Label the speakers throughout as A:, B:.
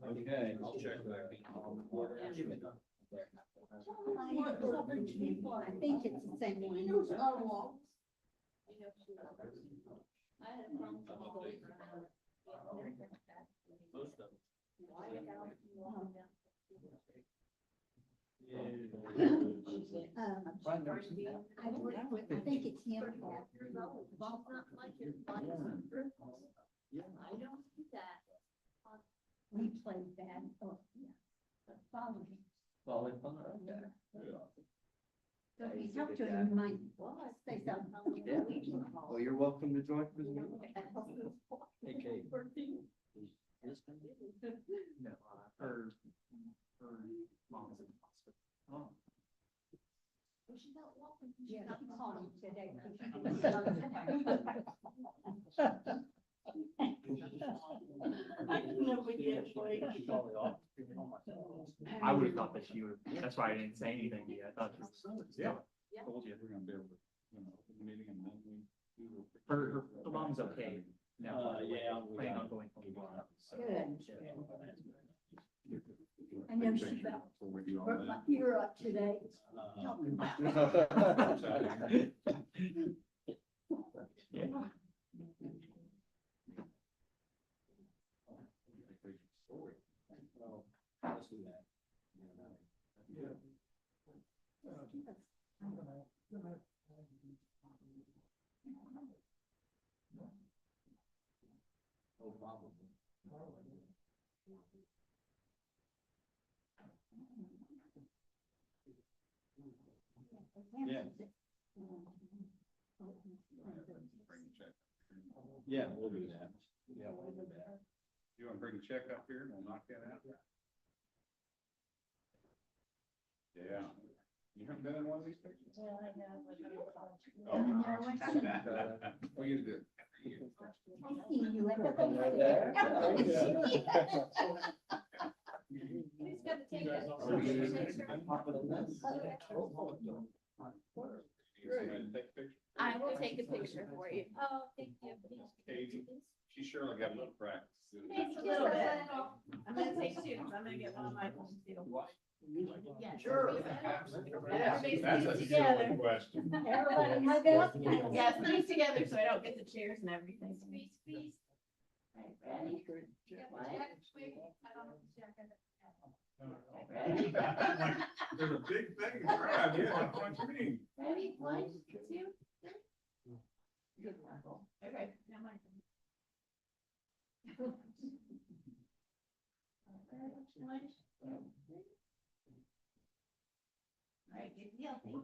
A: Okay, I'll check back.
B: I think it's the same one. I think it's him.
C: I don't see that.
B: We played that. Oh, yeah. Follow him. So if you talk to him, you might say something.
A: Well, you're welcome to join for the meeting. Hey, Kate. No, her mom's in the hospital. Oh.
B: Yeah, she called him today.
D: I would have thought that she would, that's why I didn't say anything to you. I thought.
A: Yeah.
D: Told you.
E: We're gonna be able to, open the meeting and then we.
D: Her mom's okay. Now,
E: Yeah.
D: planning on going home tomorrow. So,
B: Good.
D: yeah.
B: I know she felt hurt my ear up today. Talking about
D: Yeah.
E: Let's do that. No problem. Yeah. Yeah, we'll do that. Yeah, we'll do that.
F: You wanna bring the check up here and we'll knock that out? Yeah. You haven't been in one of these pictures?
C: Well, I know.
F: We used to.
B: I see you at the fair.
C: Who's gonna take it?
F: Take pictures.
C: I will take a picture for you. Oh, thank you.
F: Katie, she surely got a little practice.
C: Just a little bit. I'm gonna take two, because I'm gonna get one of my own too. Yeah.
F: Sure.
C: Everybody's
F: That's a
C: squeezed together.
F: silly question.
B: Everybody hug up.
C: Yeah, squeeze together so I don't get the chairs and everything. Squeeze, squeeze. Right, ready? Ready?
F: There's a big thing to grab, yeah, what you mean?
C: Ready? One, two, three. Okay, now my turn. All right, good deal. Thank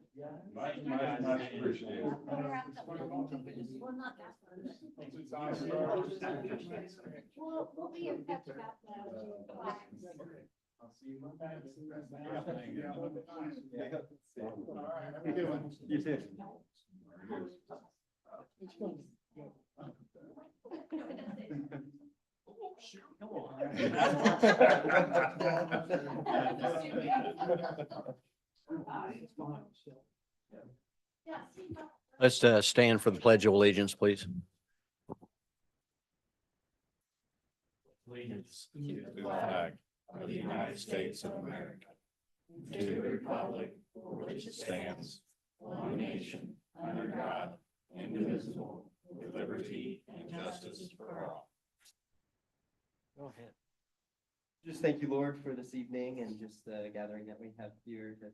C: you.
F: Much appreciated.
C: Well, not that one. We'll be in touch about the flags.
F: I'll see you Monday.
A: You too.
G: Let's stand for the Pledge of Allegiance, please.
E: Allegiance to the flag of the United States of America, to the republic for which it stands, one nation, under God, indivisible, with liberty and justice for all.
G: Go ahead.
A: Just thank you, Lord, for this evening and just the gathering that we have here to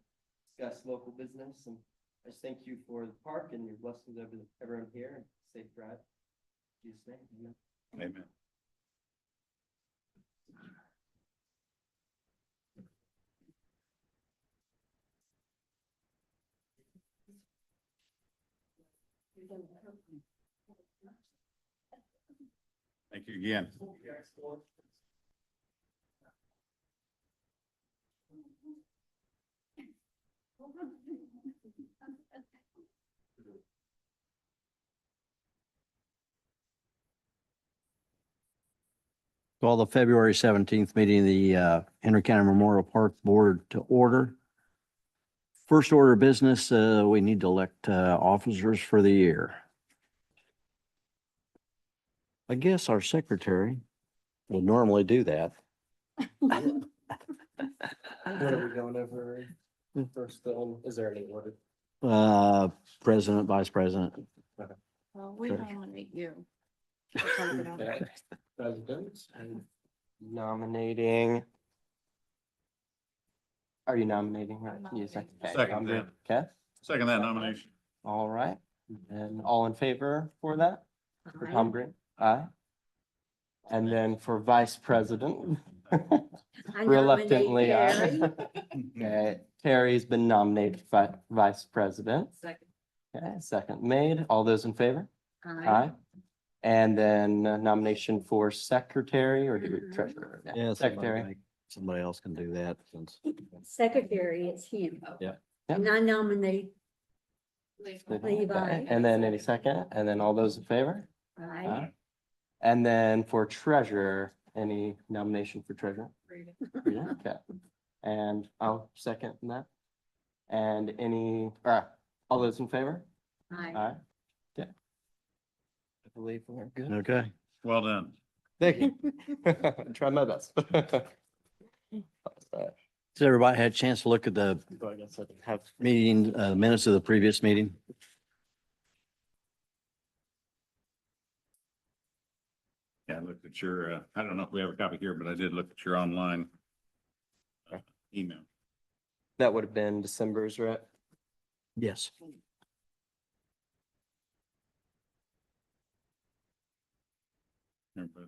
A: discuss local business. And I just thank you for the park and your blessings over everyone here and safe drive. In Jesus' name, amen.
F: Amen. Thank you again.
G: Call the February 17th meeting of the Henry County Memorial Park Board to order. First order of business, we need to elect officers for the year. I guess our secretary would normally do that.
A: What are we going over first, is there any order?
G: President, vice president.
C: Well, we
G: Sure.
C: nominate you.
A: Okay. President and nominating. Are you nominating? Right? You second. Okay,
F: Second
A: I'm good.
F: that.
A: Okay,
F: Second that nomination.
A: all right. And all in favor for that? For
C: Aye.
A: Tom Green? Aye. And then for vice president?
C: I
A: Reluctantly,
C: nominate
A: aye. Okay, Terry's been nominated vice president.
C: Second.
A: Okay, second made. All those in favor?
C: Aye.
A: Aye. And then nomination for secretary or do we
C: Mhm.
A: treasurer?
G: Yeah,
A: Secretary.
G: Somebody else can do that since.
C: Secretary is him.
G: Yeah.
C: And I nominate
A: Okay,
C: Levi.
A: and then any second, and then all those in favor?
C: Aye.
A: And then for treasurer, any nomination for treasurer? Rita, okay. And I'll second that. And any, all those in favor?
C: Aye.
A: Aye. Okay. I believe we're good.
G: Okay.
F: Well done.
A: Thank you. Try my best.
G: So everybody had a chance to look at the
A: So I guess I can have
G: meeting, minutes of the previous meeting?
F: Yeah, I looked at your, I don't know if we have a copy here, but I did look at your online email.
A: that would have been December's, right?
G: Yes.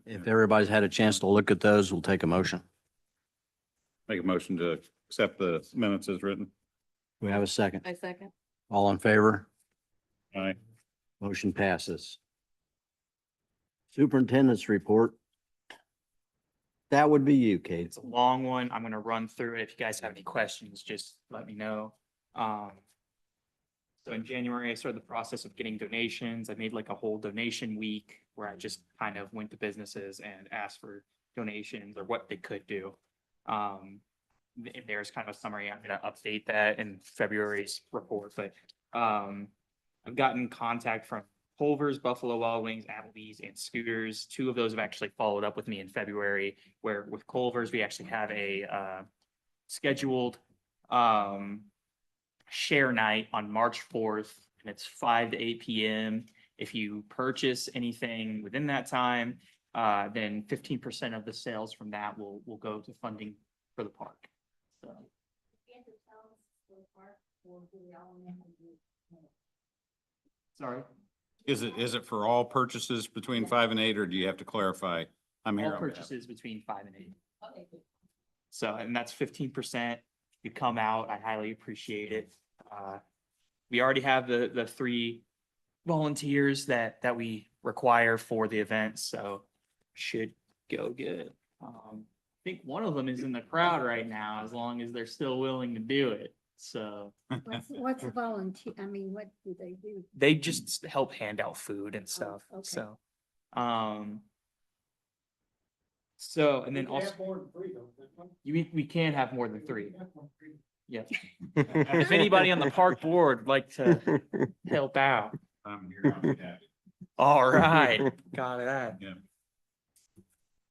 G: If everybody's had a chance to look at those, we'll take a motion.
F: Make a motion to accept the minutes as written.
G: We have a second.
C: I second.
G: All in favor?
F: Aye.
G: Motion passes. Superintendent's report. That would be you, Kate.
D: It's a long one. I'm gonna run through it. If you guys have any questions, just let me know. So in January, I started the process of getting donations. I made like a whole donation week where I just kind of went to businesses and asked for donations or what they could do. And there's kind of a summary. I'm gonna update that in February's report, but I've gotten contact from Culver's, Buffalo Wild Wings, Applebee's, and Scooters. Two of those have actually followed up with me in February, where with Culver's, we actually have a scheduled share night on March 4th, and it's 5 to 8 p.m. If you purchase anything within that time, then 15% of the sales from that will go to funding for the park. So. Sorry.
F: Is it for all purchases between 5 and 8, or do you have to clarify? I'm here.
D: All
F: on behalf.
D: purchases between 5 and 8. So, and that's 15%. You come out, I highly appreciate it. We already have the 3 volunteers that we require for the event, so should go good. I think one of them is in the crowd right now, as long as they're still willing to do it. So
C: What's volunteer, I mean, what do they do?
D: they just help hand out food and stuff.
C: okay.
D: So, so, and then also. We can have more than 3. Yeah. If anybody on the park board would like to help out.
F: I'm here on behalf.
D: All right, got it.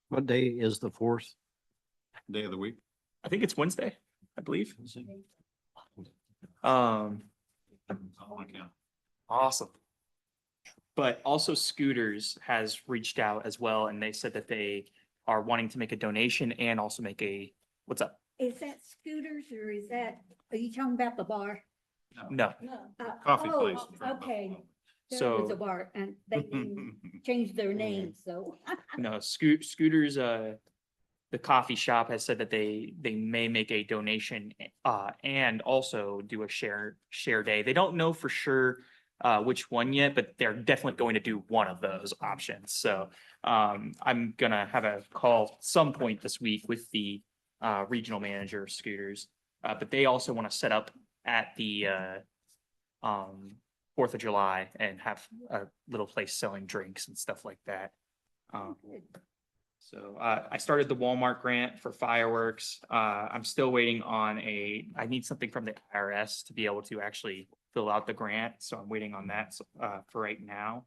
G: What day is the 4th?
F: Day of the week.
D: I think it's Wednesday, I believe.
F: On account.
D: Awesome. But also Scooters has reached out as well, and they said that they are wanting to make a donation and also make what's up?
C: Is that Scooters or is that, are you talking about the bar?
D: No,
F: Coffee
C: Oh,
F: place.
C: Okay. There
D: So-
C: was a bar and they changed their name, so.
D: no, Scooters, the coffee shop has said that they may make a donation, and also do a share day. They don't know for sure which one yet, but they're definitely going to do one of those options. So I'm gonna have a call some point this week with the regional manager of Scooters, but they also want to set up at the 4th of July and have a little place selling drinks and stuff like that. So I started the Walmart grant for fireworks. I'm still waiting on I need something from the IRS to be able to actually fill out the grant. So I'm waiting on that for right now.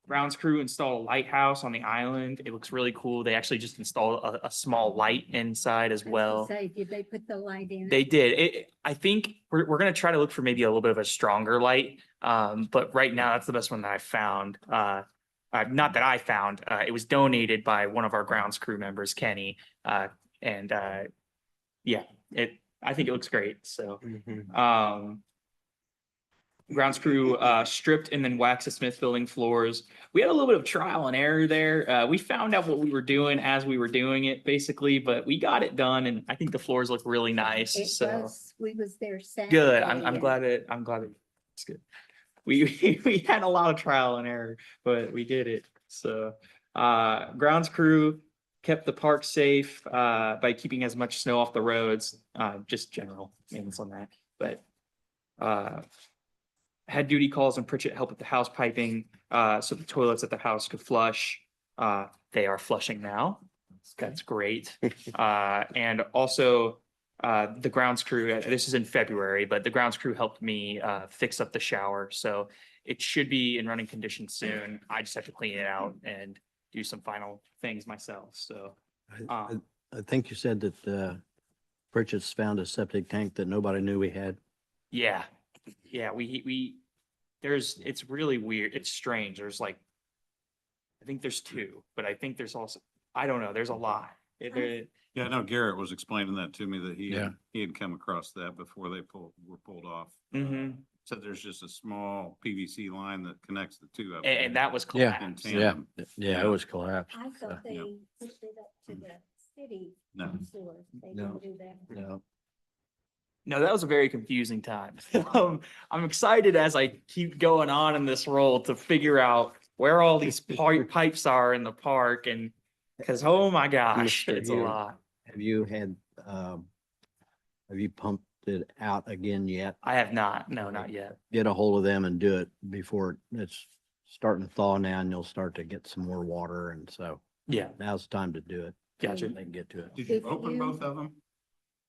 D: Grounds crew installed a lighthouse on the island. It looks really cool. They actually just installed a small light inside as well.
H: Say, did they put the light in?
D: They did. I think we're gonna try to look for maybe a little bit of a stronger light. But right now that's the best one that I found. Not that I found, it was donated by one of our grounds crew members, Kenny. And yeah, I think it looks great. So, grounds crew stripped and then waxed the Smith building floors. We had a little bit of trial and error there. We found out what we were doing as we were doing it, basically, but we got it done, and I think the floors look really nice.
H: It
D: So
H: was, we was there Saturday.
D: good. I'm
H: and
D: glad it's good. We had a lot of trial and error, but we did it. So grounds crew kept the park safe by keeping as much snow off the roads, just general maintenance on that. But had duty calls and Pritchett help with the house piping, so the toilets at the house could flush. They are flushing now. That's great. And also the grounds crew, this is in February, but the grounds crew helped me fix up the shower. So it should be in running condition soon. I just have to clean it out and do some final things myself. So
G: I think you said that Pritchett's found a septic tank that nobody knew we had.
D: yeah, it's really weird. It's strange. There's like, I think there's two, but I think there's also, I don't know, there's a lot.
F: Yeah, I know Garrett was explaining that to me, that
G: Yeah.
F: he had come across that before they were pulled off.
D: Mhm.
F: So there's just a small PVC line that connects the two of them.
D: And that was
G: Yeah.
D: collapsed.
F: In
G: Yeah,
F: tandem.
G: yeah, it was collapsed.
H: I thought they
F: Yeah.
H: pushed it up to the city
F: No.
H: sewer. They
G: No.
H: didn't do that.
G: No.
D: No, that was a very confusing time. I'm excited as I keep going on in this role to figure out where all these pipes are in the park, and because, oh my gosh,
G: Mr.
D: it's a
G: Hugh.
D: lot.
G: Have you had, have you pumped it out again yet?
D: I have not. No, not yet.
G: Get a hold of them and do it before it's starting to thaw now, and you'll start to get some more water. And so
D: Yeah,
G: now's the time to do it.
D: gotcha.
G: They can get to it.
F: Did you
H: If
F: open
H: you-
F: both of them?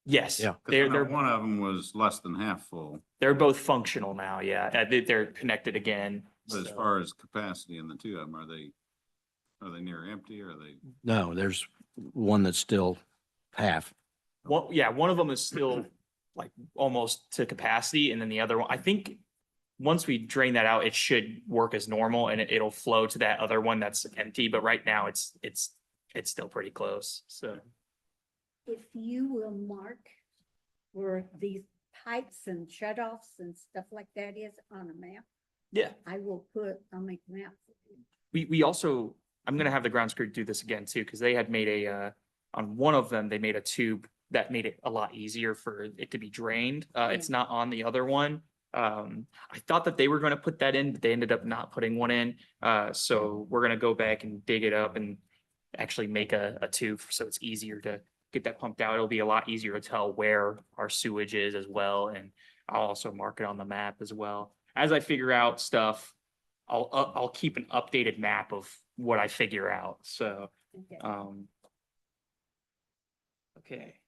D: Yes.
G: Yeah.
D: They're
F: One of them was less than half full,
D: they're both functional now. Yeah, they're connected again.
F: but as
D: So-
F: far as capacity in the two of them, are they near empty, or are they?
G: No, there's one that's still half.
D: one of them is still like almost to capacity, and then the other one, I think once we drain that out, it should work as normal, and it'll flow to that other one that's empty. But right now, it's still pretty close. So
H: If you will mark where these pipes and shutoffs and stuff like that is on a map,
D: yeah,
H: I'll make a map.
D: we also, I'm gonna have the grounds crew do this again too, because they had made on one of them, they made a tube that made it a lot easier for it to be drained. It's not on the other one. I thought that they were gonna put that in, but they ended up not putting one in. So we're gonna go back and dig it up and actually make a tube, so it's easier to get that pumped out. It'll be a lot easier to tell where our sewage is as well, and I'll also mark it on the map as well. As I figure out stuff, I'll keep an updated map of what I figure out. So
H: Okay.
D: okay.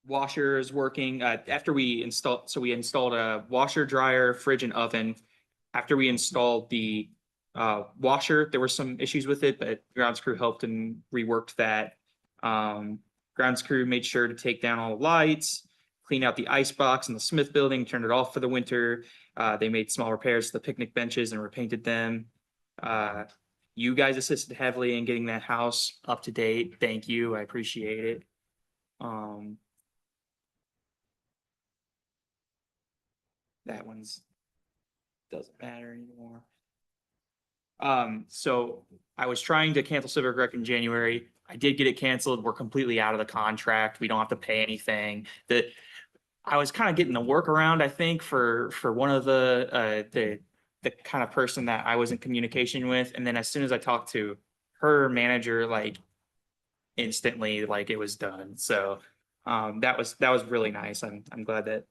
D: Washer is working, after we installed a washer, dryer, fridge and oven. After we installed the washer, there were some issues with it, but grounds crew helped and reworked that. Grounds crew made sure to take down all the lights, clean out the ice box in the Smith building, turned it off for the winter. They made small repairs to the picnic benches and repainted them. You guys assisted heavily in getting that house up to date. Thank you. I appreciate it. That one's doesn't matter anymore. So I was trying to cancel Civic Rec in January. I did get it canceled. We're completely out of the contract. We don't have to pay anything. I was kind of getting the workaround, I think, for one of the kind of person that I was in communication with. And then as soon as I talked to her manager, like instantly, like it was done. So that was really nice. I'm glad that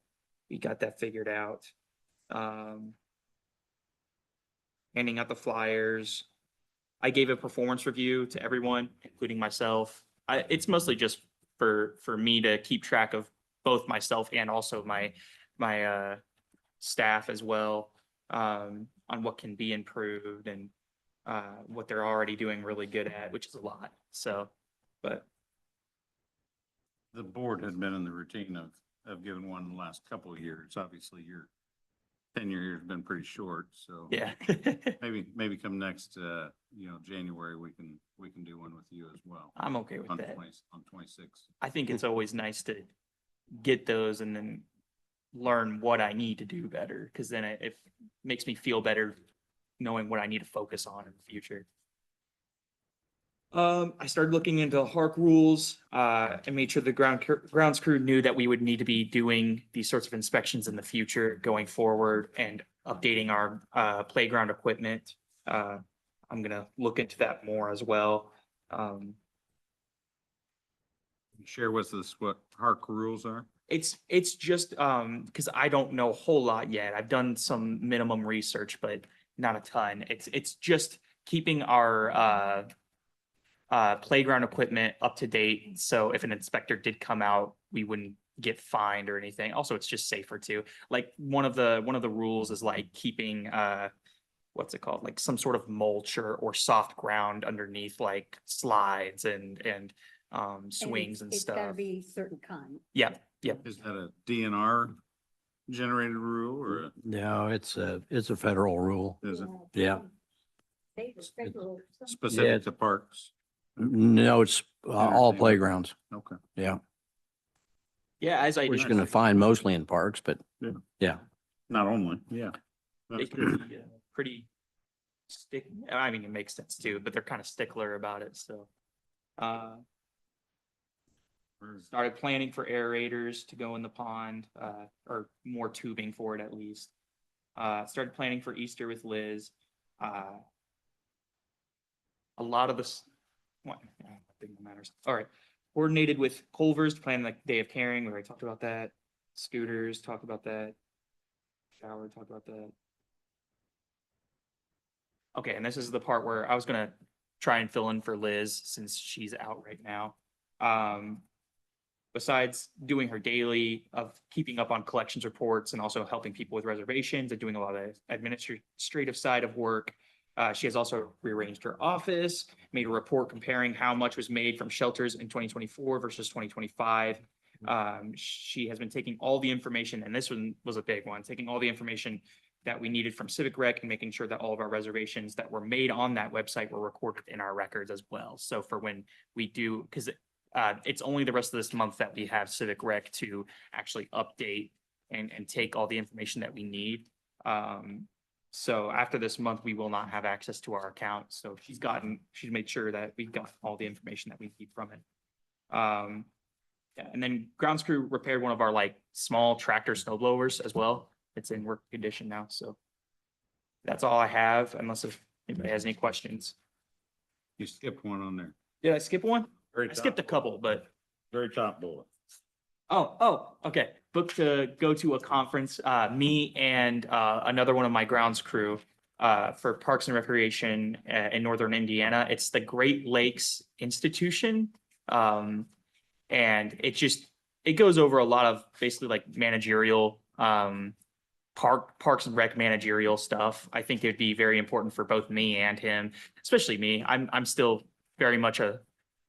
D: we got that figured out. Handing out the flyers. I gave a performance review to everyone, including myself. It's mostly just for me to keep track of both myself and also my staff as well, on what can be improved and what they're already doing really good at, which is a lot. So, but
F: The board had been in the routine of giving one the last couple of years. Obviously, your tenure here has been pretty short, so.
D: yeah.
F: Maybe come next, January, we can do one with you as well.
D: I'm okay with
F: On
D: that.
F: 26.
D: I think it's always nice to get those and then learn what I need to do better, because then it makes me feel better knowing what I need to focus on in the future. I started looking into HARC rules, and made sure the grounds crew knew that we would need to be doing these sorts of inspections in the future going forward and updating our playground equipment. I'm gonna look into that more as well.
F: Share with us what HARC rules are.
D: It's just because I don't know a whole lot yet. I've done some minimum research, but not a ton. It's just keeping our playground equipment up to date. So if an inspector did come out, we wouldn't get fined or anything. Also, it's just safer too. Like one of the rules is like keeping what's it called? Like some sort of mulch or soft ground underneath like slides and swings and
H: It's gotta
D: stuff.
H: be certain kind.
D: Yeah, yeah.
F: Is that a DNR generated rule or
G: No, it's a federal rule.
F: is it
G: Yeah.
H: State or federal, something.
F: specific to parks?
G: No, it's all
F: Entertainment.
G: playgrounds.
F: Okay.
G: Yeah.
D: Yeah, as I
G: We're just
D: mentioned,
G: gonna find mostly in parks, but
F: Not only, yeah.
D: they
F: That's
D: can
F: good.
D: be pretty I mean, it makes sense too, but they're kind of stickler about it, so. Started planning for aerators to go in the pond, or more tubing for it at least. Started planning for Easter with Liz. A lot of this, what, I don't think it matters. All right. Coordinated with Culver's to plan like day of caring. We already talked about that. Scooters, talked about that. Shower, talked about that. Okay, and this is the part where I was gonna try and fill in for Liz since she's out right now. Besides doing her daily of keeping up on collections reports and also helping people with reservations and doing a lot of administrative side of work, she has also rearranged her office, made a report comparing how much was made from shelters in 2024 versus 2025. She has been taking all the information, and this one was a big one, taking all the information that we needed from Civic Rec and making sure that all of our reservations that were made on that website were recorded in our records as well. So for when we do, because it's only the rest of this month that we have Civic Rec to actually update and take all the information that we need. So after this month, we will not have access to our account. So she's made sure that we got all the information that we need from it. Yeah, and then grounds crew repaired one of our like small tractor snow blowers as well. It's in work condition now, so that's all I have, unless if anybody has any questions.
F: You skipped one on there.
D: Did I skip one?
F: Very
D: I skipped a
F: top
D: couple, but,
F: Very top bullet.
D: okay. Booked to go to a conference, me and another one of my grounds crew for Parks and Recreation in Northern Indiana. It's the Great Lakes Institution. And it goes over a lot of basically like managerial Parks and Rec managerial stuff. I think it'd be very important for both me and him, especially me. I'm still very much a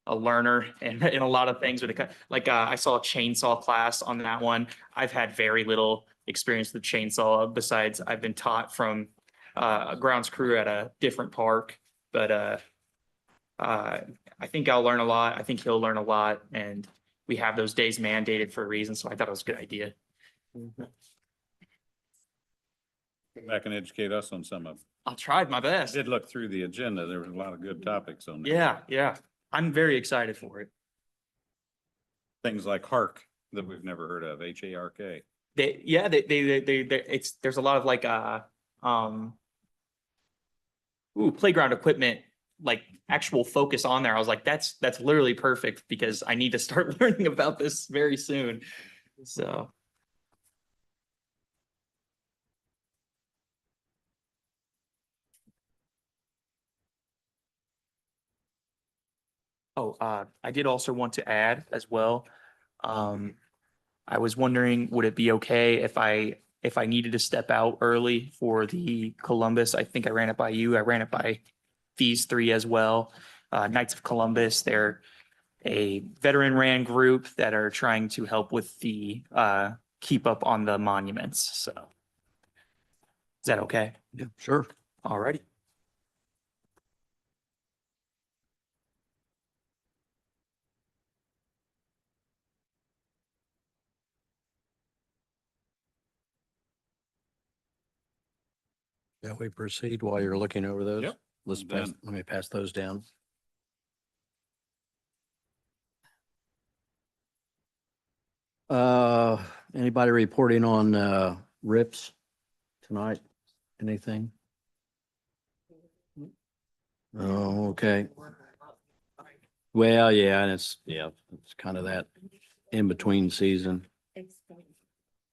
D: learner in a lot of things with it. Like I saw a chainsaw class on that one. I've had very little experience with chainsaw besides I've been taught from a grounds crew at a different park. But I think I'll learn a lot. I think he'll learn a lot, and we have those days mandated for a reason. So I thought it was a good idea.
F: Come back and educate us on some of it.
D: I tried my
F: I
D: best.
F: did look through the agenda. There was a lot of good topics on there.
D: Yeah. I'm very excited for it.
F: Things like HARK that we've never heard of, HARK.
D: There's a lot of like, playground equipment, like actual focus on there. I was like, that's literally perfect because I need to start learning about this very soon. So. Oh, I did also want to add as well. I was wondering, would it be okay if I needed to step out early for the Columbus? I think I ran it by you. I ran it by these three as well. Knights of Columbus, they're a veteran ran group that are trying to help with the keep up on the monuments. So is that okay?
G: Yeah, sure.
D: Alrighty.
G: Shall we proceed while you're looking over those?
F: Yep.
G: Let's
F: Done.
G: let me pass those down. Anybody reporting on, RIPS tonight? Anything? Oh, okay. Well, yeah, and it's kind of that in between season.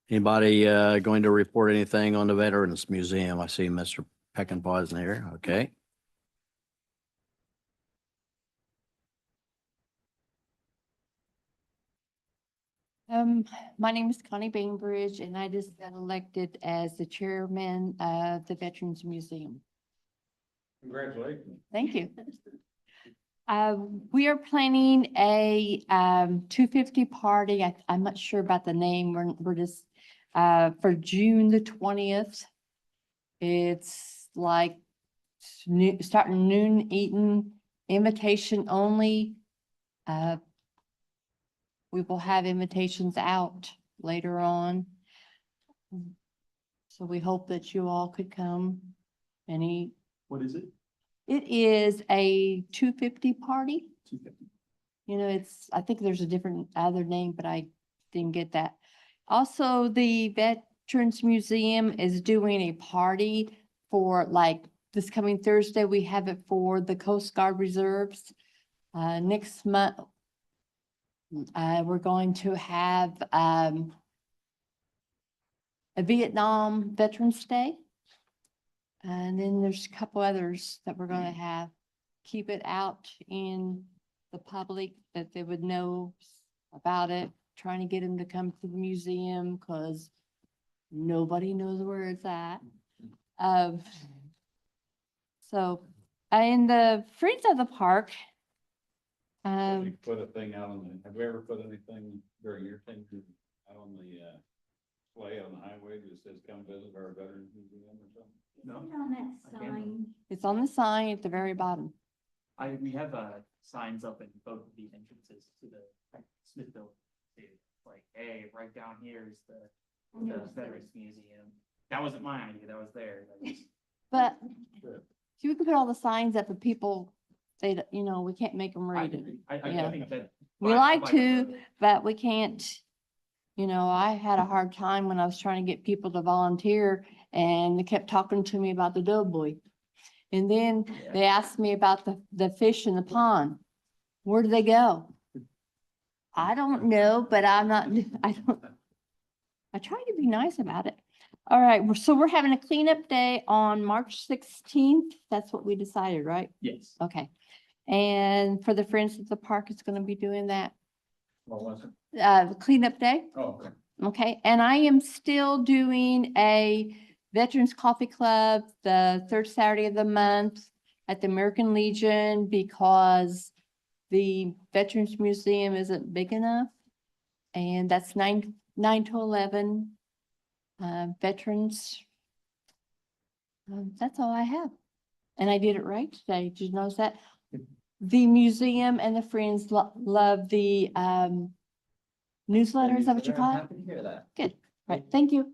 G: Anybody, going to report anything on the Veterans Museum? I see Mr. Peckinpah is there. Okay.
I: My name is Connie Bainbridge and I just got elected as the chairman of the Veterans Museum.
F: Congratulations.
I: Thank you. We are planning a 250 party. I'm not sure about the name. We're just for June the 20th. It's like starting noon, eating, invitation only. We will have invitations out later on. So we hope that you all could come and eat.
D: What is it?
I: It is a 250 party.
D: 250.
I: You know, I think there's a different other name, but I didn't get that. Also, the Veterans Museum is doing a party for like this coming Thursday. We have it for the Coast Guard Reserves. Next month, we're going to have a Vietnam Veterans Day. And then there's a couple others that we're gonna have. Keep it out in the public that they would know about it, trying to get them to come to the museum because nobody knows where it's at. So, in the Friends of the Park,
F: You put a thing out have you ever put anything during your tenure out on the, display on the highway that says come visit our Veterans Museum or something?
D: No.
H: On that sign.
I: it's on the sign at the very bottom.
D: We have signs up in both of the entrances to the Smithville. Like, hey, right down here is the Veterans Museum. That wasn't my idea, that was theirs.
I: But
F: Good.
I: you can put all the signs up and people, we can't make them read it.
D: I
I: Yeah.
D: think that.
I: We like to, but we can't, I had a hard time when I was trying to get people to volunteer and they kept talking to me about the doughboy. And then
D: Yeah.
I: they asked me about the fish in the pond. Where do they go? I don't know, but I try to be nice about it. All right, so we're having a cleanup day on March 16th. That's what we decided, right?
D: Yes.
I: Okay. And for the Friends of the Park, it's gonna be doing that,
F: What was it?
I: the cleanup day.
F: Oh, okay.
I: Okay, and I am still doing a Veterans Coffee Club the third Saturday of the month at the American Legion because the Veterans Museum isn't big enough. And that's 9 to 11 veterans. That's all I have. And I did it right today. Did you notice that? The museum and the Friends love the newsletter. Is that what you
A: I'm
I: call it?
A: happy to hear that.
I: Good. Right. Thank you.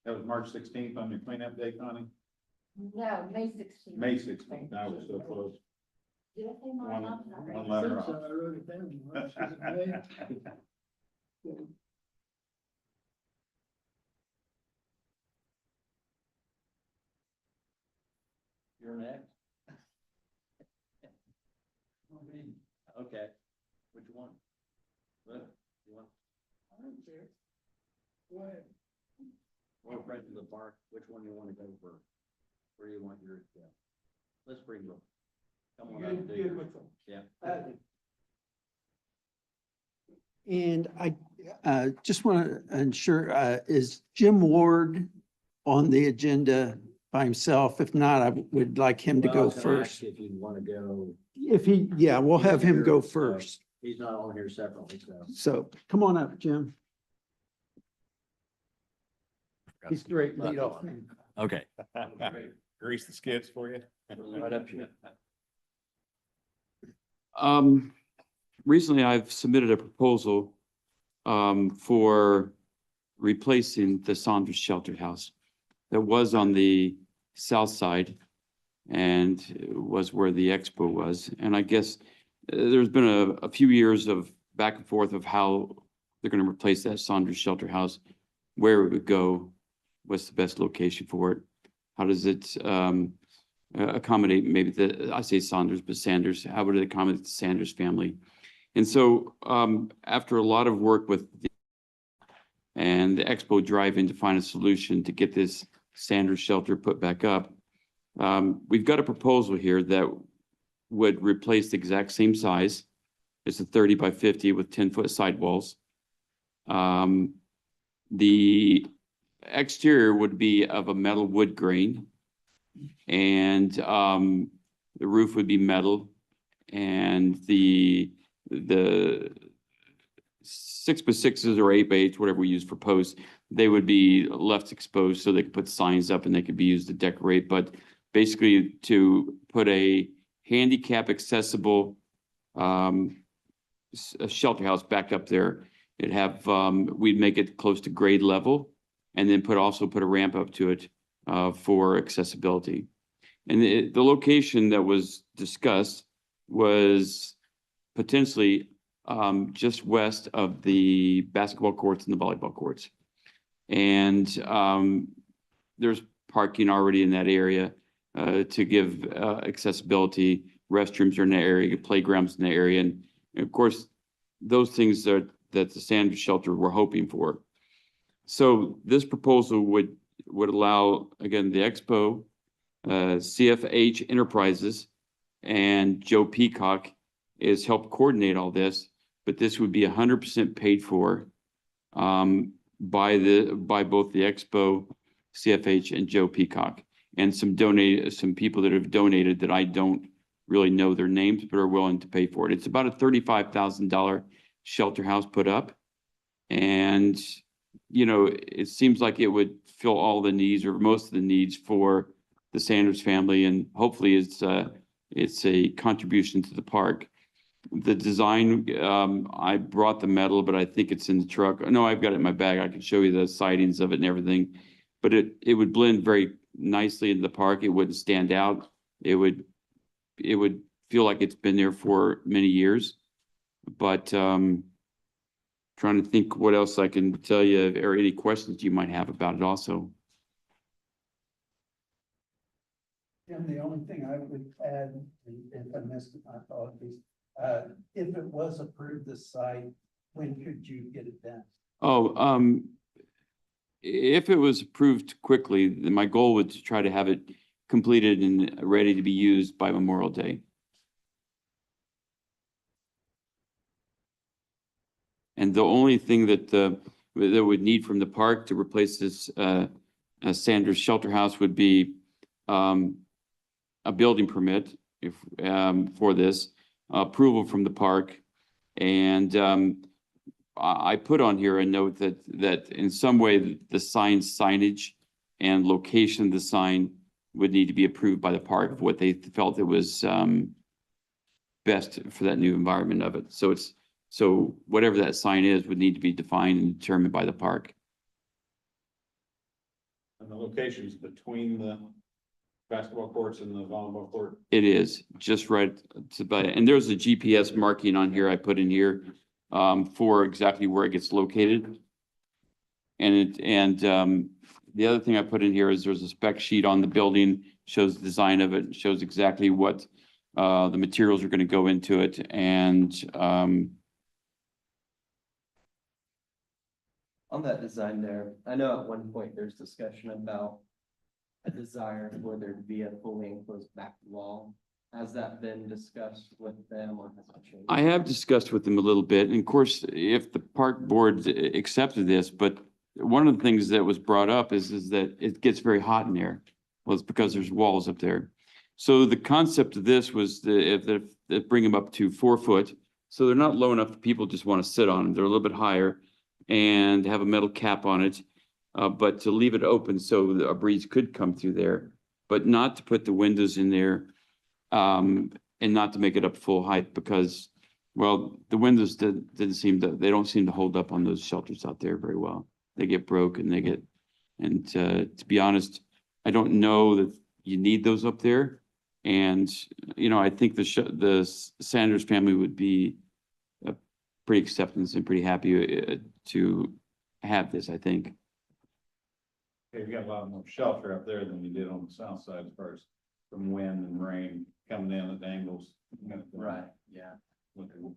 F: That was March 16th on your cleanup day, Connie?
I: No, May 16th.
F: May 16th. Now we're so close.
I: Did I say
F: One,
I: March?
F: one letter off.
A: You're next. Okay, which one? What? You want? I don't care. Go ahead. Well, Friends of the Park, which one do you want to go for? Where do you want yours to go? Let's bring them.
F: Come on up, Dave. Yeah.
J: And I just want to ensure, is Jim Ward on the agenda by himself? If not, I would like him to
G: Well, I
J: go
G: was gonna ask
J: first.
G: you If you want to go,
J: If he, yeah, we'll have him go
G: Here,
J: first.
G: he's not on here separately, so.
J: So come on up, Jim. He's great lead off.
E: Okay. Grease the skids for you.
G: Right up here.
K: Recently I've submitted a proposal for replacing the Saunders Shelter House that was on the south side and was where the expo was. And I guess there's been a few years of back and forth of how they're going to replace that Saunders Shelter House, where it would go, what's the best location for it, how does it accommodate maybe I say Saunders, but Sanders, how would it accommodate the Sanders family? And so after a lot of work with and the Expo Drive-In to find a solution to get this Sanders shelter put back up, we've got a proposal here that would replace the exact same size. It's a 30 by 50 with 10-foot sidewalls. The exterior would be of a metal wood grain, and the roof would be metal, and the 6x6s or 8x8s, whatever we use for posts, they would be left exposed so they could put signs up and they could be used to decorate. But basically to put a handicap accessible shelter house back up there, it'd have, we'd make it close to grade level and then also put a ramp up to it for accessibility. And the location that was discussed was potentially just west of the basketball courts and the volleyball courts. And there's parking already in that area to give accessibility. Restrooms are in the area, playgrounds in the area. And of course, those things that the Sanders shelter we're hoping for. So this proposal would allow, again, the Expo, CFH Enterprises, and Joe Peacock is help coordinate all this, but this would be 100% paid for by both the Expo, CFH, and Joe Peacock, and some people that have donated that I don't really know their names, but are willing to pay for it. It's about a $35,000 shelter house put up, and you know, it seems like it would fill all the needs or most of the needs for the Sanders family, and hopefully it's a contribution to the park. The design, I brought the metal, but I think it's in the truck. No, I've got it in my bag. I can show you the sightings of it and everything. But it would blend very nicely into the park. It wouldn't stand out. It would feel like it's been there for many years. But trying to think what else I can tell you or any questions you might have about it also.
J: And the only thing I would add, and if I missed it, my apologies, if it was approved this site, when could you get it done?
K: Oh, if it was approved quickly, then my goal would to try to have it completed and ready to be used by Memorial Day. And the only thing that would need from the park to replace this Sanders shelter house would be a building permit for this, approval from the park. And I put on here a note that in some way the signage and location of the sign would need to be approved by the park for what they felt it was best for that new environment of it. So whatever that sign is would need to be defined and determined by the park.
F: And the location's between the basketball courts and the volleyball court.
K: It is just right to by, and there's a GPS marking on here I put in here for exactly where it gets located. And the other thing I put in here is there's a spec sheet on the building, shows the design of it, shows exactly what the materials are going to go into it. And
A: On that design there, I know at one point there's discussion about a desire for there to be a fully enclosed back wall. Has that been discussed with them or has it changed?
K: I have discussed with them a little bit, and of course, if the park board accepted this, but one of the things that was brought up is that it gets very hot in there. Well, it's because there's walls up there. So the concept of this was if bring them up to 4 foot. So they're not low enough that people just want to sit on them. They're a little bit higher and have a metal cap on it. But to leave it open so that a breeze could come through there, but not to put the windows in there. And not to make it up full height because, well, the windows they don't seem to hold up on those shelters out there very well. They get broke and to be honest, I don't know that you need those up there. And, I think the Sanders family would be pretty acceptance and pretty happy to have this, I think.
F: You got a lot more shelter up there than you did on the south side as far as from wind and rain coming in at angles.
A: Right, yeah.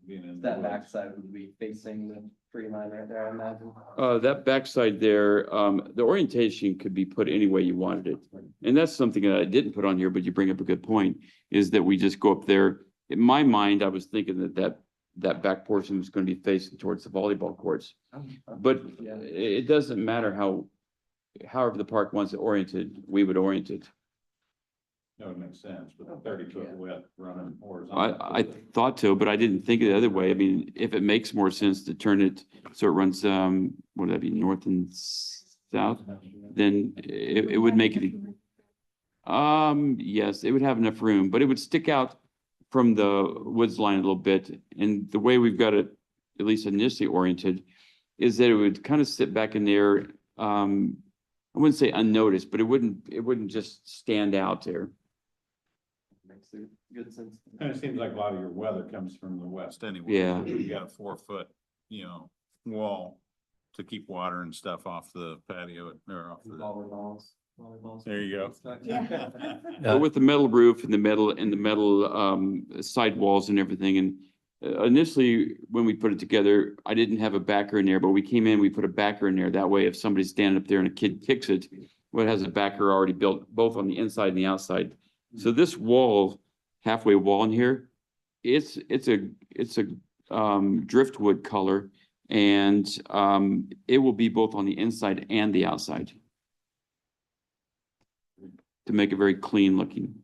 F: Being in the
A: That
F: woods.
A: backside would be facing the tree line right there, I imagine.
K: That backside there, the orientation could be put any way you wanted it. And that's something that I didn't put on here, but you bring up a good point, is that we just go up there. In my mind, I was thinking that back portion was going to be facing towards the volleyball courts. But
A: Yeah.
K: it doesn't matter however the park wants it oriented, we would orient it.
F: That would make sense, but the 30-foot width running horizontal.
K: I thought so, but I didn't think it the other way. I mean, if it makes more sense to turn it so it runs, what would that be, north and south? Then it would make it, yes, it would have enough room, but it would stick out from the woods line a little bit. And the way we've got it, at least initially oriented, is that it would kind of sit back in there. I wouldn't say unnoticed, but it wouldn't just stand out there.
A: Makes good sense.
F: And it seems like a lot of your weather comes from the west anyway.
K: Yeah.
F: You got a 4-foot, wall to keep water and stuff off the patio or off the.
A: Volleyballs.
F: There you go.
H: Yeah.
K: But with the metal roof and the metal side walls and everything, and initially, when we put it together, I didn't have a backer in there, but we came in, we put a backer in there. That way, if somebody's standing up there and a kid kicks it, well, it has a backer already built both on the inside and the outside. So this wall, halfway wall in here, it's a driftwood color, and it will be both on the inside and the outside to make it very clean looking.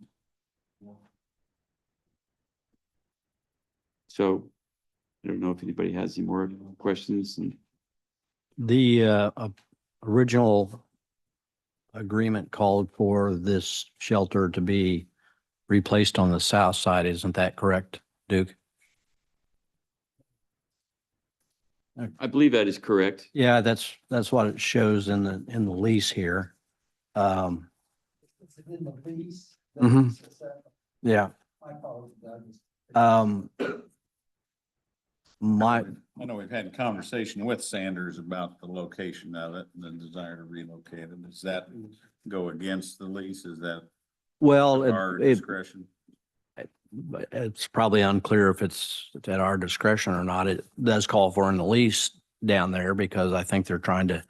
K: So I don't know if anybody has any more questions. And
G: The original agreement called for this shelter to be replaced on the south side. Isn't that correct, Duke?
K: I believe that is correct.
G: Yeah, that's what it shows in the lease here.
J: In the lease.
G: Mhm. Yeah.
F: I know we've had conversation with Sanders about the location of it and the desire to relocate it. Does that go against the lease? Is that
G: Well,
F: our
G: it,
F: discretion?
G: but it's probably unclear if it's at our discretion or not. It does call for in the lease down there because I think they're trying to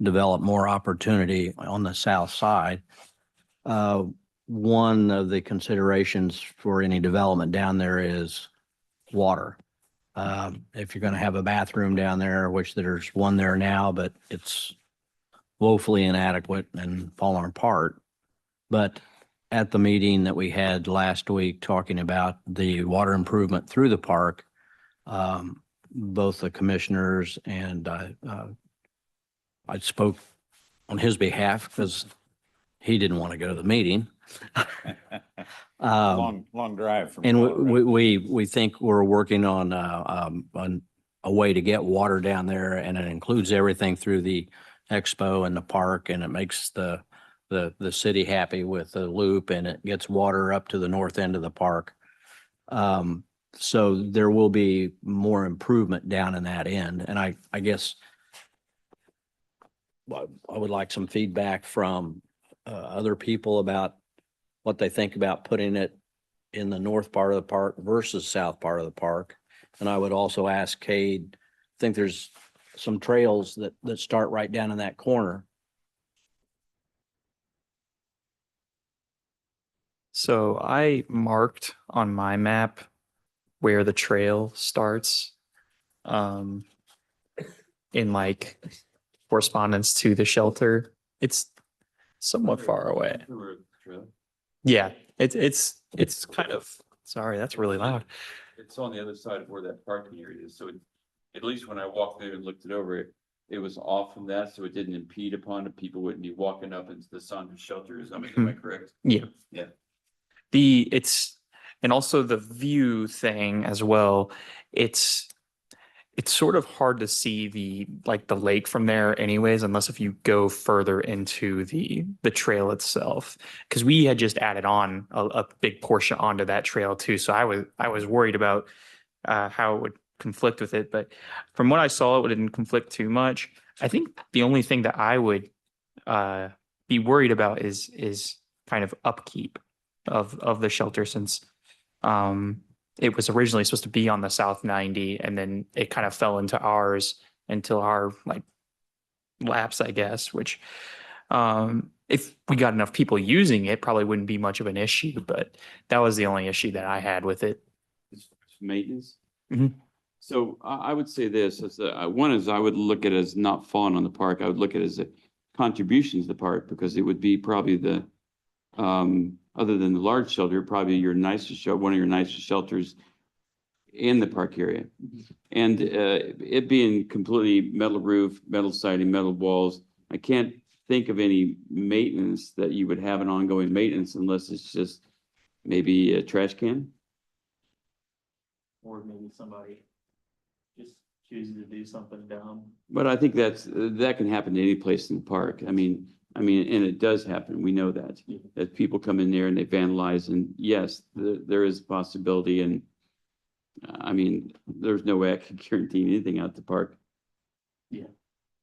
G: develop more opportunity on the south side. One of the considerations for any development down there is water. If you're going to have a bathroom down there, which there's one there now, but it's woefully inadequate and falling apart. But at the meeting that we had last week talking about the water improvement through the park, both the commissioners and I spoke on his behalf because he didn't want to go to the meeting.
F: Long drive from.
G: And
F: Colorado.
G: we think we're working on a way to get water down there, and it includes everything through the expo and the park, and it makes the city happy with the loop, and it gets water up to the north end of the park. So there will be more improvement down in that end, and I guess I would like some feedback from other people about what they think about putting it in the north part of the park versus south part of the park. And I would also ask Cade, I think there's some trails that start right down in that corner.
D: So I marked on my map where the trail starts. In like correspondence to the shelter. It's somewhat far away. Yeah, it's kind of, sorry, that's really loud.
K: It's on the other side of where that parking area is, so at least when I walked there and looked it over, it was off from that, so it didn't impede upon it. People wouldn't be walking up into the Saunders shelters. I mean, am I correct?
D: Yeah.
K: Yeah.
D: And also the view thing as well. It's sort of hard to see the lake from there anyways, unless if you go further into the trail itself. Because we had just added on a big portion onto that trail too. So I was worried about how it would conflict with it. But from what I saw, it didn't conflict too much. I think the only thing that I would be worried about is kind of upkeep of the shelter, since it was originally supposed to be on the South 90, and then it kind of fell into ours until our like lapse, I guess, which if we got enough people using it, probably wouldn't be much of an issue, but that was the only issue that I had with it.
K: Maintenance.
D: Mhm.
K: So I would say this, as one is I would look at it as not falling on the park. I would look at it as a contribution to the park, because it would be probably the other than the large shelter, probably one of your nicest shelters in the park area. And it being completely metal roof, metal siding, metal walls, I can't think of any maintenance that you would have an ongoing maintenance unless it's just maybe a trash can.
D: Or maybe somebody just chooses to do something dumb.
K: But I think that can happen to any place in the park. I mean, and it does happen. We know that people come in there and they vandalize, and yes, there is a possibility. And I mean, there's no way I can guarantee anything out the park.
D: Yeah.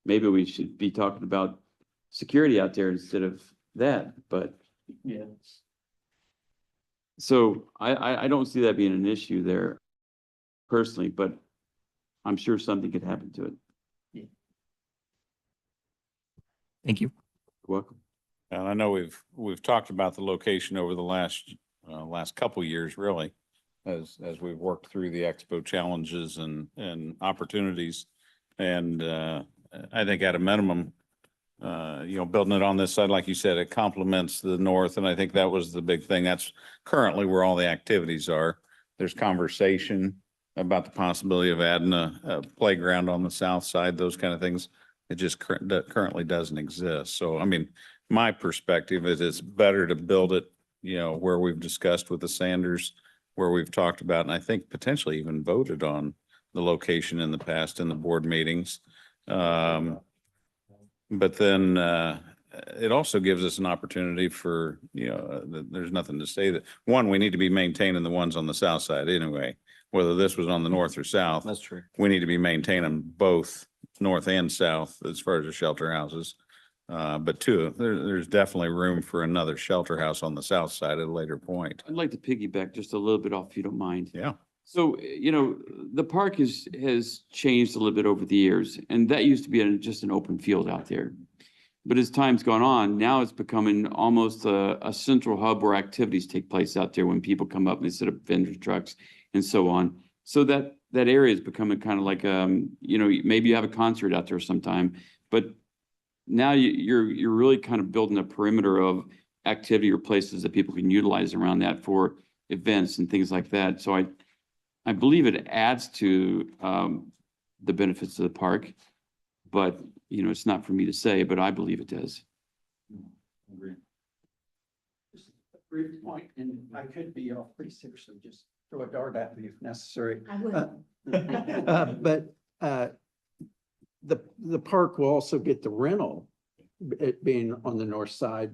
K: Maybe we should be talking about security out there instead of that, but
D: Yeah.
K: so I don't see that being an issue there personally, but I'm sure something could happen to it.
D: Thank you.
K: You're welcome.
F: And I know we've talked about the location over the last couple of years, really, as we've worked through the expo challenges and opportunities. And I think at a minimum, building it on this side, like you said, it complements the north. And I think that was the big thing. That's currently where all the activities are. There's conversation about the possibility of adding a playground on the south side, those kind of things. It just currently doesn't exist. So, I mean, my perspective is it's better to build it, where we've discussed with the Sanders, where we've talked about, and I think potentially even voted on the location in the past in the board meetings. But then it also gives us an opportunity for, there's nothing to say that, one, we need to be maintaining the ones on the south side anyway, whether this was on the north or south.
G: That's true.
F: We need to be maintaining both north and south as far as the shelter houses. But two, there's definitely room for another shelter house on the south side at a later point.
K: I'd like to piggyback just a little bit off, if you don't mind.
F: Yeah.
K: So, the park has changed a little bit over the years, and that used to be just an open field out there. But as time's gone on, now it's becoming almost a central hub where activities take place out there when people come up and they set up vendor trucks and so on. So that area is becoming kind of like, maybe you have a concert out there sometime, but now you're really kind of building a perimeter of activity or places that people can utilize around that for events and things like that. So I believe it adds to the benefits of the park, but it's not for me to say, but I believe it does.
F: Agree.
J: Just a brief point, and I could be off pretty seriously, just throw a dart at me if necessary.
H: I will.
J: But the park will also get the rental, it being on the north side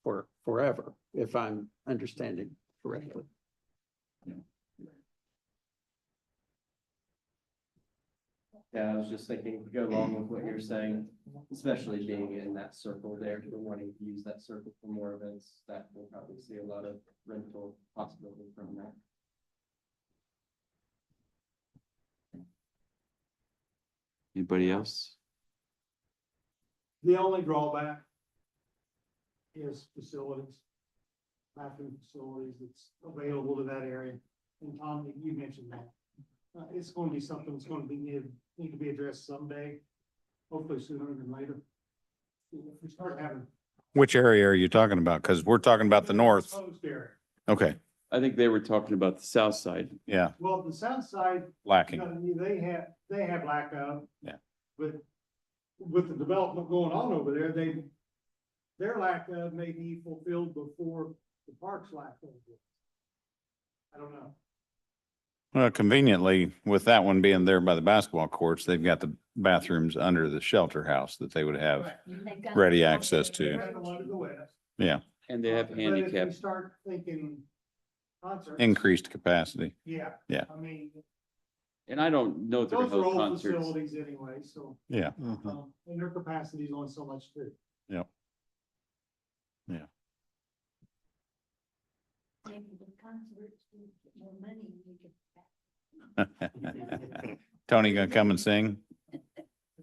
J: for forever, if I'm understanding correctly.
A: Yeah, I was just thinking, to go along with what you're saying, especially being in that circle there, if we're wanting to use that circle for more events, that will probably see a lot of rental possibility from that.
K: Anybody else?
B: The only drawback is facilities. bathroom facilities that's available to that area. And Tom, you mentioned that. It's going to be something that's going to need to be addressed someday, hopefully sooner than later. If we start having.
F: Which area are you talking about? Because we're talking about the north.
B: Proposed area.
F: Okay,
K: I think they were talking about the south side.
F: yeah,
B: Well, the south side,
F: lacking.
B: they have lack of.
F: Yeah.
B: But with the development going on over there, their lack of may be fulfilled before the park's lack of. I don't know.
F: Well, conveniently, with that one being there by the basketball courts, they've got the bathrooms under the shelter house that they would have ready access to.
B: They're the one to the west.
F: Yeah,
K: And they have
B: But if
K: handicap.
B: we start thinking concerts.
F: increased capacity.
B: Yeah.
F: Yeah.
B: I mean,
K: And I don't know that they're
B: those are
K: both
B: old
K: concerts.
B: facilities anyway, so,
F: Yeah,
B: and their capacity is only so much too.
F: yep.
H: Maybe the concerts will get more money and you can.
F: Tony gonna come and sing?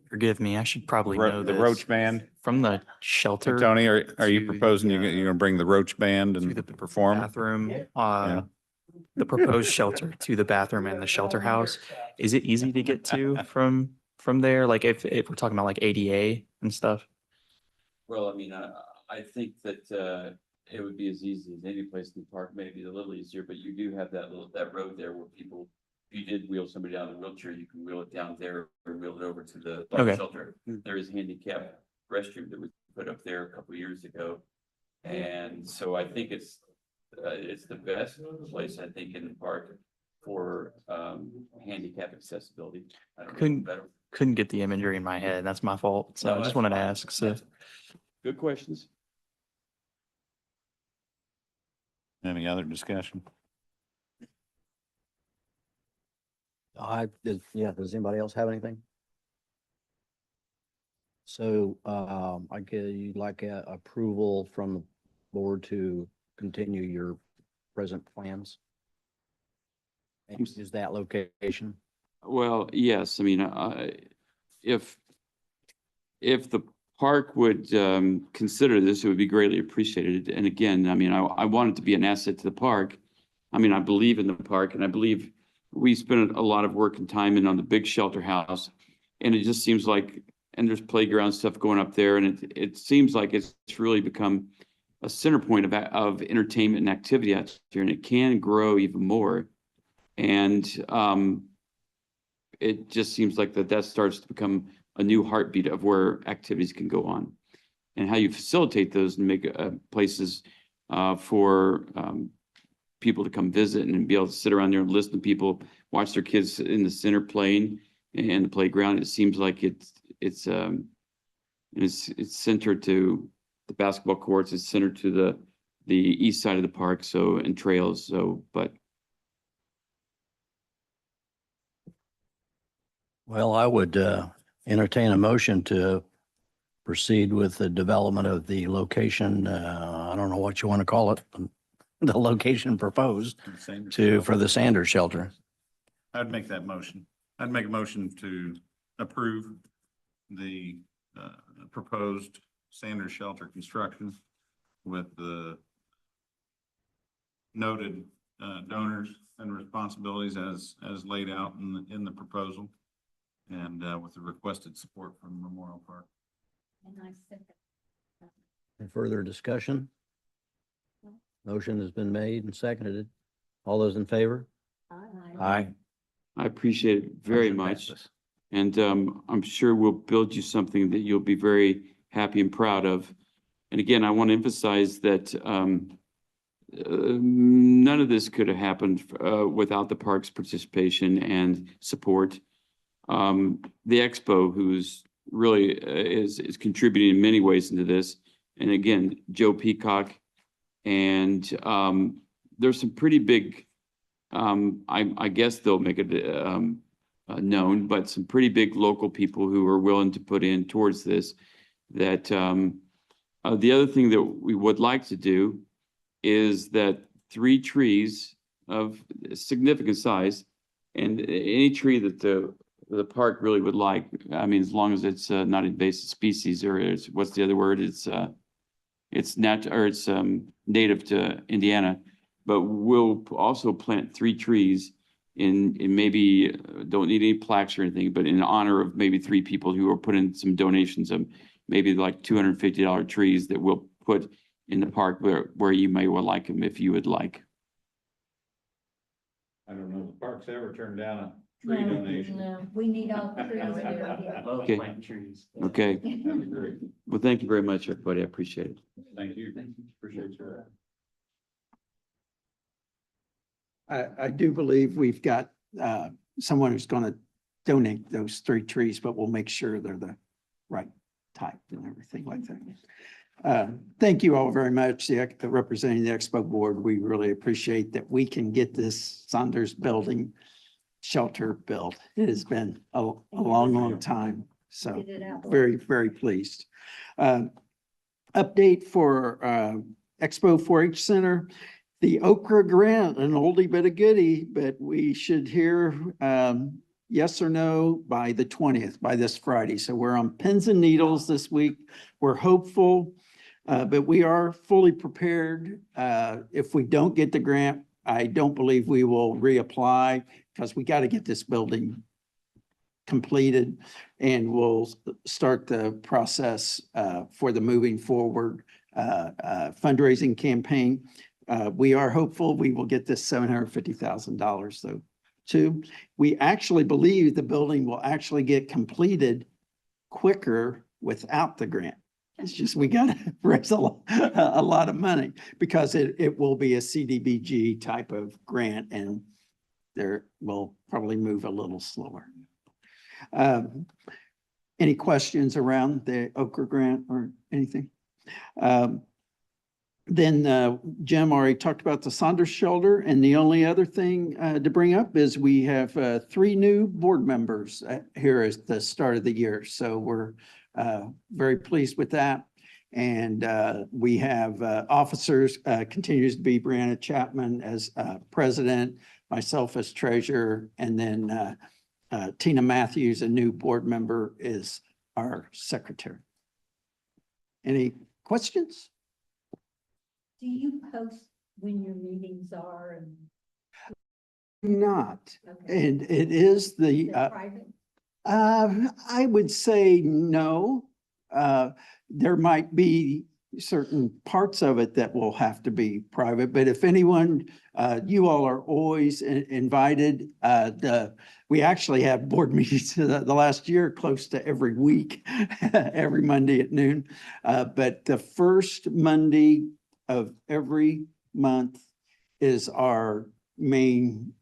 D: Forgive me, I should probably know
F: The
D: this.
F: Roach Band?
D: From the shelter.
F: Tony, are you
D: to
F: proposing
D: the,
F: you're gonna bring the Roach Band
D: to
F: and
D: the
F: perform?
D: bathroom,
F: Yeah.
D: the proposed shelter to the bathroom and the shelter house. Is it easy to get to from there? Like if we're talking about like ADA and stuff?
K: Well, I mean, I think that, it would be as easy as any place in the park, maybe a little easier, but you do have that road there where people, if you did wheel somebody down in a wheelchair, you can wheel it down there or wheel it over to the
D: Okay.
K: shelter. There is a handicap restroom that was put up there a couple of years ago. And so I think it's the best place, I think, in the park for, handicap accessibility. I don't know
D: Couldn't-
K: better.
D: Couldn't get the imagery in my head. That's my fault. So
K: No,
D: I just
K: that's
D: wanted to
K: fine.
D: ask. So
K: Good questions.
F: Any other discussion?
G: Does anybody else have anything? So, I get, you'd like approval from the board to continue your present plans? And use that location?
K: Well, yes, I mean, if the park would consider this, it would be greatly appreciated. And again, I mean, I want it to be an asset to the park. I mean, I believe in the park and I believe we spent a lot of work and time in on the big shelter house. And it just seems like, and there's playground stuff going up there and it seems like it's really become a center point of entertainment and activity out here, and it can grow even more. And it just seems like that starts to become a new heartbeat of where activities can go on. And how you facilitate those and make places for people to come visit and be able to sit around there and listen to people, watch their kids in the center playing and the playground. It seems like it's centered to the basketball courts, it's centered to the east side of the park, so, and trails, so, but
G: Well, I would entertain a motion to proceed with the development of the location, I don't know what you want to call it, the location proposed for the Sanders shelter.
F: I'd make that motion. I'd make a motion to approve the proposed Sanders shelter construction with the noted donors and responsibilities as laid out in the proposal, and with the requested support from Memorial Park.
H: And I second.
G: Any further discussion? Motion has been made and seconded. All those in favor? Aye.
K: I appreciate it very
F: Motion
K: much.
F: passes.
K: And I'm sure we'll build you something that you'll be very happy and proud of. And again, I want to emphasize that none of this could have happened without the park's participation and support. The Expo, who's really is contributing in many ways into this. And again, Joe Peacock. And there's some pretty big, I guess they'll make it known, but some pretty big local people who are willing to put in towards this. That the other thing that we would like to do is that 3 trees of significant size, and any tree that the park really would like, I mean, as long as it's not invasive species, or it's, what's the other word? It's It's native to Indiana, but we'll also plant 3 trees in maybe, don't need any plaques or anything, but in honor of maybe 3 people who are putting some donations of maybe like $250 trees that we'll put in the park where you may well like them if you would like.
F: I don't know, the park's ever turned down a tree donation.
H: We need all the trees here.
D: Love
K: Okay.
D: planting trees.
K: Okay,
F: That'd be great.
K: well, thank you very much, everybody. I appreciate it.
F: Thank you. Appreciate your.
J: I do believe we've got someone who's going to donate those 3 trees, but we'll make sure they're the right type and everything like that. Thank you all very much, representing the Expo Board. We really appreciate that we can get this Saunders Building shelter built. It has been a long, long time. So
H: Get it out.
J: very, very pleased. Update for Expo 4-H Center. The Okra grant, an oldie but a goodie, but we should hear yes or no by the 20th, by this Friday. So we're on pins and needles this week. We're hopeful, but we are fully prepared. If we don't get the grant, I don't believe we will reapply because we got to get this building completed, and we'll start the process for the moving forward fundraising campaign. We are hopeful we will get this $750,000 though, too. We actually believe the building will actually get completed quicker without the grant. It's just, we got to raise a lot of money because it will be a CDBG type of grant, and there will probably move a little slower. Any questions around the Okra grant or anything? Then Jim already talked about the Saunders shelter, and the only other thing to bring up is we have 3 new board members here at the start of the year. So we're very pleased with that. And we have officers, continues to be Brianna Chapman as president, myself as treasurer, and then Tina Matthews, a new board member, is our secretary. Any questions?
H: Do you post when your meetings are and?
J: Not,
H: Okay.
J: and it is
H: Is
J: the,
H: it private?
J: I would say no. There might be certain parts of it that will have to be private, but if anyone, you all are always invited. We actually have board meetings the last year close to every week, every Monday at noon. But the first Monday of every month is our main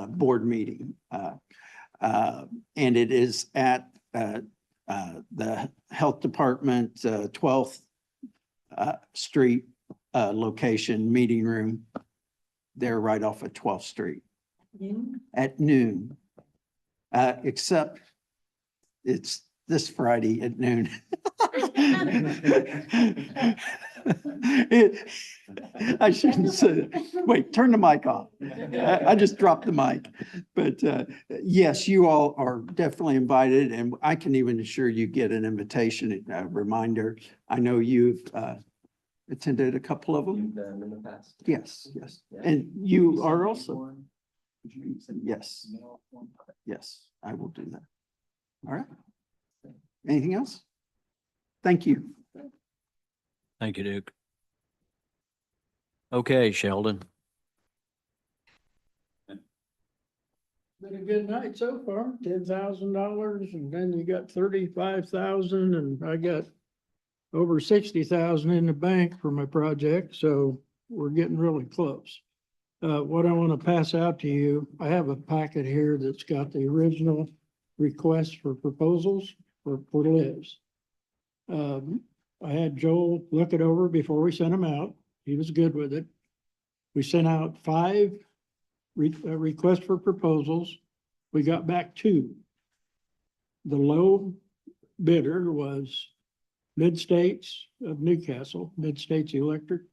J: board meeting. And it is at the Health Department 12th Street location meeting room. They're right off of 12th Street
H: Noon?
J: at noon. Except it's this Friday at noon. I shouldn't say that. Wait, turn the mic off. I just dropped the mic. But yes, you all are definitely invited, and I can even assure you get an invitation, a reminder. I know you've attended a couple of them.
A: You've done in the past.
J: Yes, yes.
A: Yeah.
J: And you are also. Yes. Yes, I will do that. All right. Anything else? Thank you.
G: Thank you, Duke. Okay, Sheldon.
B: Been a good night so far, $10,000, and then you got 35,000, and I got over 60,000 in the bank for my project, so we're getting really close. What I want to pass out to you, I have a packet here that's got the original request for proposals for Liz. I had Joel look it over before we sent them out. He was good with it. We sent out 5 requests for proposals. We got back 2. The low bidder was Mid-States of Newcastle, Mid-States Electric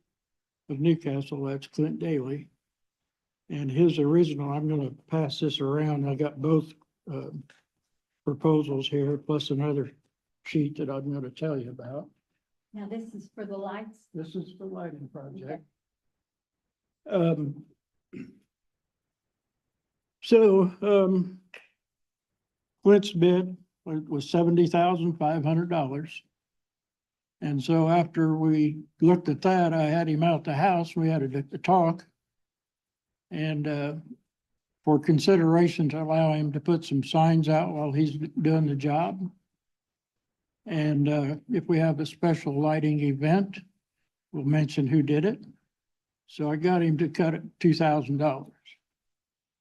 B: of Newcastle. That's Clint Daly. And his original, I'm going to pass this around. I got both proposals here, plus another sheet that I'm going to tell you about.
H: Now this is for the lights.
J: This is the lighting project. Um, Clint's bid was $70,500. And so after we looked at that, I had him out the house, we had a talk. And, for consideration to allow him to put some signs out while he's doing the job. And, if we have a special lighting event, we'll mention who did it. So I got him to cut it $2,000.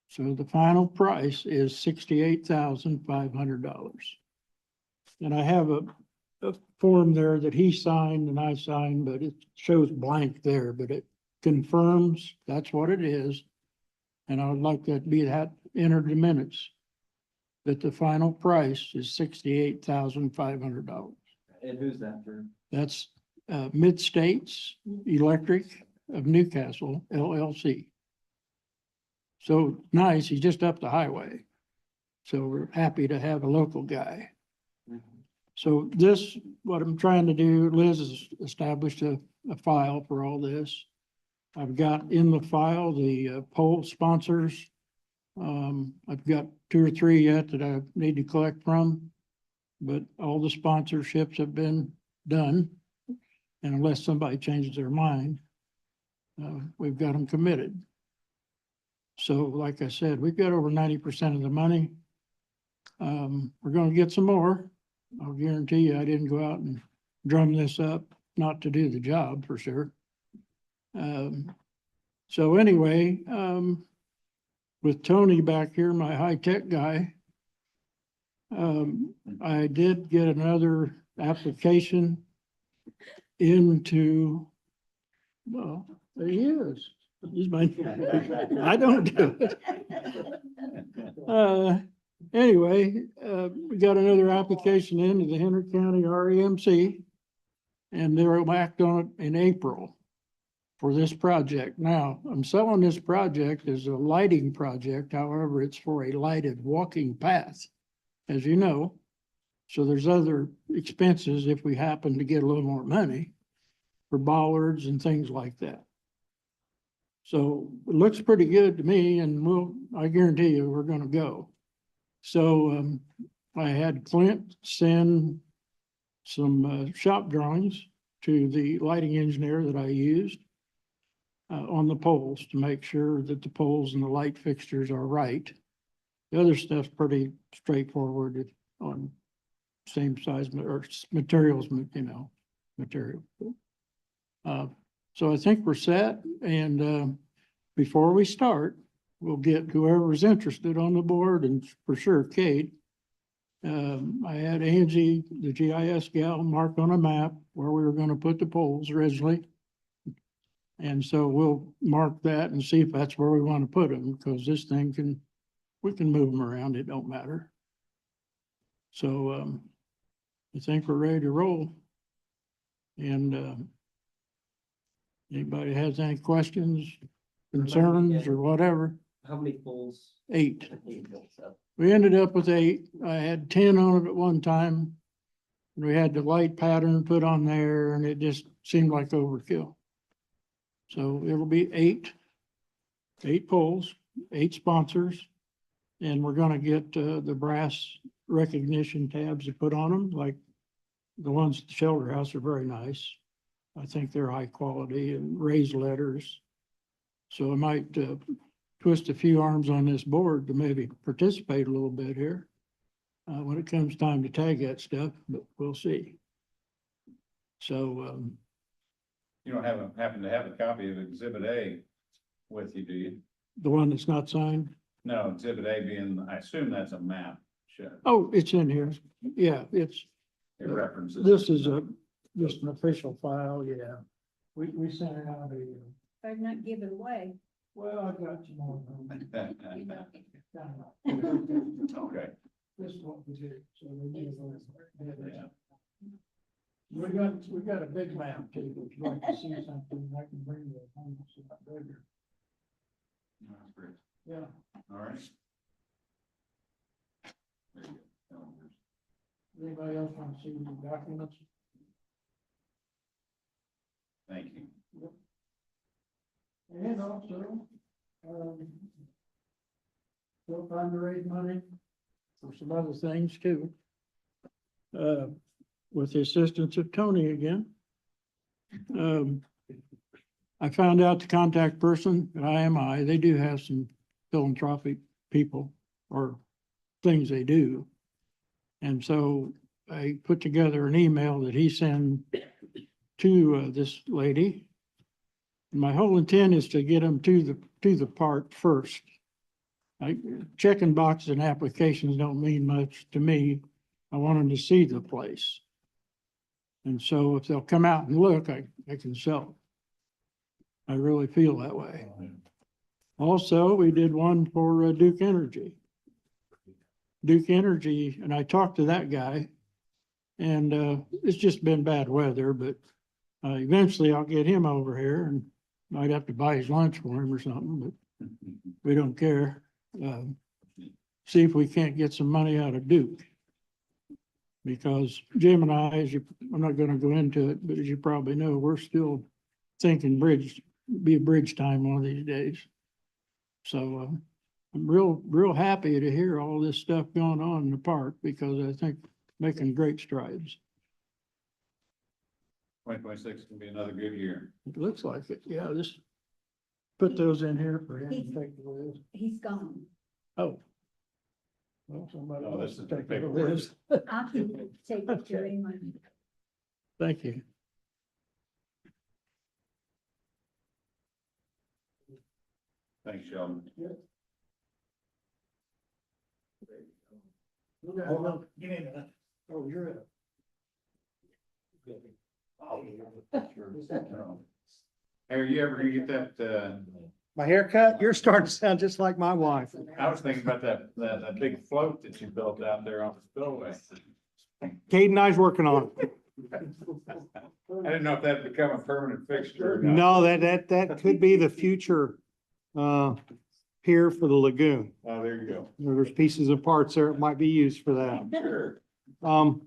J: So the final price is $68,500. And I have a form there that he signed and I signed, but it shows blank there, but it confirms that's what it is. And I would like that to be that entered in minutes, that the final price is $68,500.
A: And who's that for?
J: That's Mid-States Electric of Newcastle LLC. So nice, he's just up the highway. So we're happy to have a local guy. So this, what I'm trying to do, Liz has established a file for all this. I've got in the file the poll sponsors. I've got 2 or 3 yet that I need to collect from, but all the sponsorships have been done. And unless somebody changes their mind, we've got them committed. So like I said, we've got over 90% of the money. We're gonna get some more. I'll guarantee you I didn't go out and drum this up, not to do the job for sure. So anyway, with Tony back here, my high-tech guy, I did get another application into, well, there he is. He's my, I don't do it. Anyway, we got another application into the Henry County REMC, and they'll act on it in April for this project. Now, I'm selling this project as a lighting project. However, it's for a lighted walking path, as you know. So there's other expenses if we happen to get a little more money for bollards and things like that. So it looks pretty good to me, and I guarantee you we're gonna go. So I had Clint send some shop drawings to the lighting engineer that I used on the poles to make sure that the poles and the light fixtures are right. The other stuff's pretty straightforward on same size or materials, you know, material. So I think we're set, and before we start, we'll get whoever's interested on the board, and for sure Kate. I had Angie, the GIS gal, mark on a map where we were gonna put the poles originally. And so we'll mark that and see if that's where we want to put them, because this thing we can move them around, it don't matter. So I think we're ready to roll. And anybody has any questions, concerns, or whatever?
A: How many poles?
J: 8.
A: 8 poles, so.
J: We ended up with 8. I had 10 on it at one time. We had the light pattern put on there, and it just seemed like overkill. So it'll be 8 poles, 8 sponsors. And we're gonna get the brass recognition tabs to put on them, like the ones at the shelter house are very nice. I think they're high quality and raised letters. So I might twist a few arms on this board to maybe participate a little bit here when it comes time to tag that stuff, but we'll see. So
F: You don't happen to have a copy of Exhibit A with you, do you?
J: the one that's not signed.
F: No, Exhibit A being, I assume that's a map. Sure.
J: Oh, it's in here. Yeah,
F: It references.
J: this is just an official file, yeah. We sent it out
H: Better not give it away.
J: well, I got you more.
F: Okay.
J: This is what we did, so we did. We got a big map too, if you'd like to see something, I can bring you a home, so it's bigger.
F: That's great.
J: Yeah.
F: All right. There you go.
J: Anybody else want to see the documents? And also, still trying to raise money for some other things too. With the assistance of Tony again. I found out the contact person at IMI, they do have some philanthropic people or things they do. And so I put together an email that he sent to this lady. My whole intent is to get them to the park first. Checking boxes and applications don't mean much to me. I want them to see the place. And so if they'll come out and look, I can sell. I really feel that way. Also, we did one for Duke Energy. Duke Energy, and I talked to that guy, and it's just been bad weather, but eventually I'll get him over here and might have to buy his lunch for him or something, but we don't care. See if we can't get some money out of Duke. Because Jim and I, I'm not gonna go into it, but as you probably know, we're still thinking be a bridge time one of these days. So I'm real happy to hear all this stuff going on in the park because I think making great strides.
F: 2026 can be another good year.
J: It looks like it. Yeah, just put those in here for him to take the list.
H: He's gone.
J: Oh. Well, somebody
F: Oh,
J: else
F: this is
J: take
F: the
J: the
F: paperwork.
J: list.
H: I'll keep it, take it to him.
J: Thank you.
F: Thanks, Sheldon.
J: Give me that. Oh, you're it.
F: Harry, you ever gonna get that,
B: My haircut, you're starting to sound just like my wife.
F: I was thinking about that big float that you built out there on the spillway.
B: Kate and I's working on it.
F: I didn't know if that'd become a permanent fixture or not.
B: No, that could be the future pier for the lagoon.
F: Oh, there you go.
B: There's pieces and parts there that might be used for that.
F: Sure.
B: All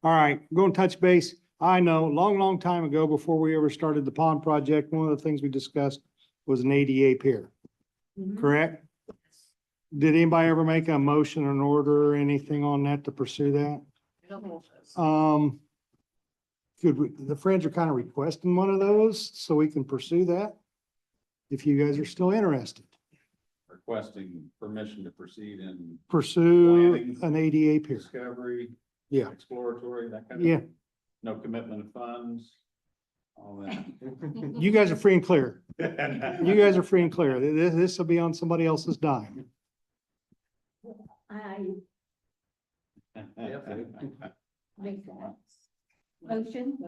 B: right, going to touch base. I know, long time ago, before we ever started the pond project, one of the things we discussed was an ADA pier, correct? Did anybody ever make a motion or an order or anything on that to pursue that? The Friends are kind of requesting one of those so we can pursue that. If you guys are still interested,
F: Requesting permission to proceed in
B: pursue
F: Planning.
B: an ADA pier.
F: discovery,
B: Yeah,
F: exploratory, that kind of.
B: yeah.
F: No commitment of funds, all that.
B: You guys are free and clear. You guys are free and clear. This will be on somebody else's dime.
H: I make that motion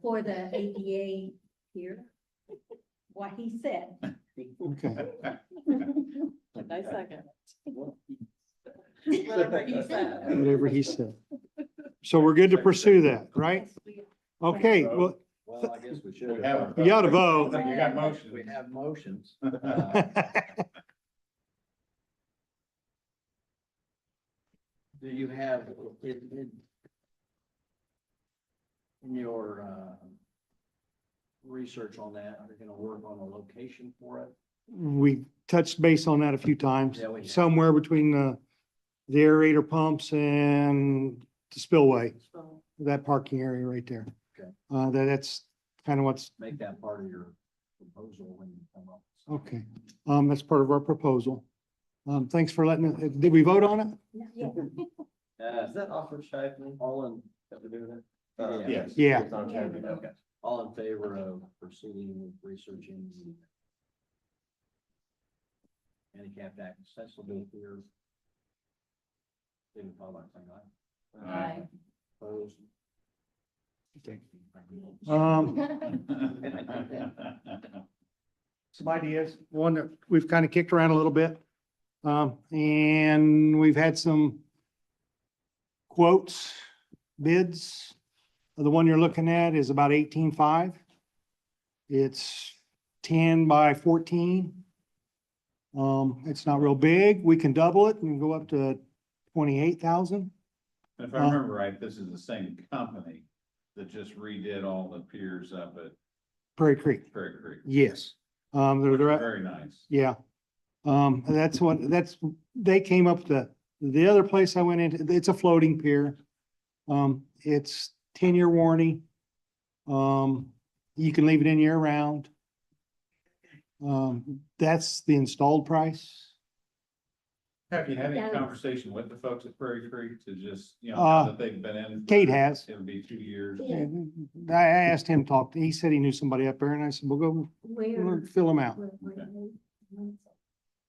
H: for the ADA here, what he said.
B: Okay.
C: I second. Whatever he said.
B: Whatever he said. So we're good to pursue that, right? Okay, well,
E: Well, I guess we should.
F: We have-
B: you gotta vote.
F: You got motions.
E: We have motions. Do you have in your research on that, are you gonna work on a location for it?
B: We touched base on that a few times,
E: Yeah, we have.
B: somewhere between the aerator pumps and the spillway, that parking area right there.
E: Okay.
B: That's kind of what's,
E: Make that part of your proposal when you come up.
B: okay. That's part of our proposal. Thanks for letting it, did we vote on it?
H: Yeah.
A: Is that off of Shively?
E: All in,
A: That we're doing it?
F: Yes.
B: Yeah.
A: It's on Shively, okay.
E: all in favor of proceeding with researching the handicapped accessibility here? Didn't follow that thing, right?
C: Aye.
E: Opposed?
B: Some ideas, one that we've kind of kicked around a little bit. And we've had some quotes, bids. The one you're looking at is about 18.5. It's 10 by 14. It's not real big. We can double it and go up to 28,000.
F: If I remember right, this is the same company that just redid all the piers up at
B: Prairie Creek.
F: Prairie Creek.
B: Yes. They're,
F: Very nice.
B: yeah. They came up the other place I went into, it's a floating pier. It's 10-year warranty. You can leave it in year round. That's the installed price.
F: Have you had
H: Yeah.
F: any conversation with the folks at Prairie Creek to just, you know,
B: Uh,
F: now that they've been in?
B: Kate has.
F: It'll be 2 years.
B: And I asked him to talk, he said he knew somebody up there and I said, we'll go
H: Where?
B: fill them out.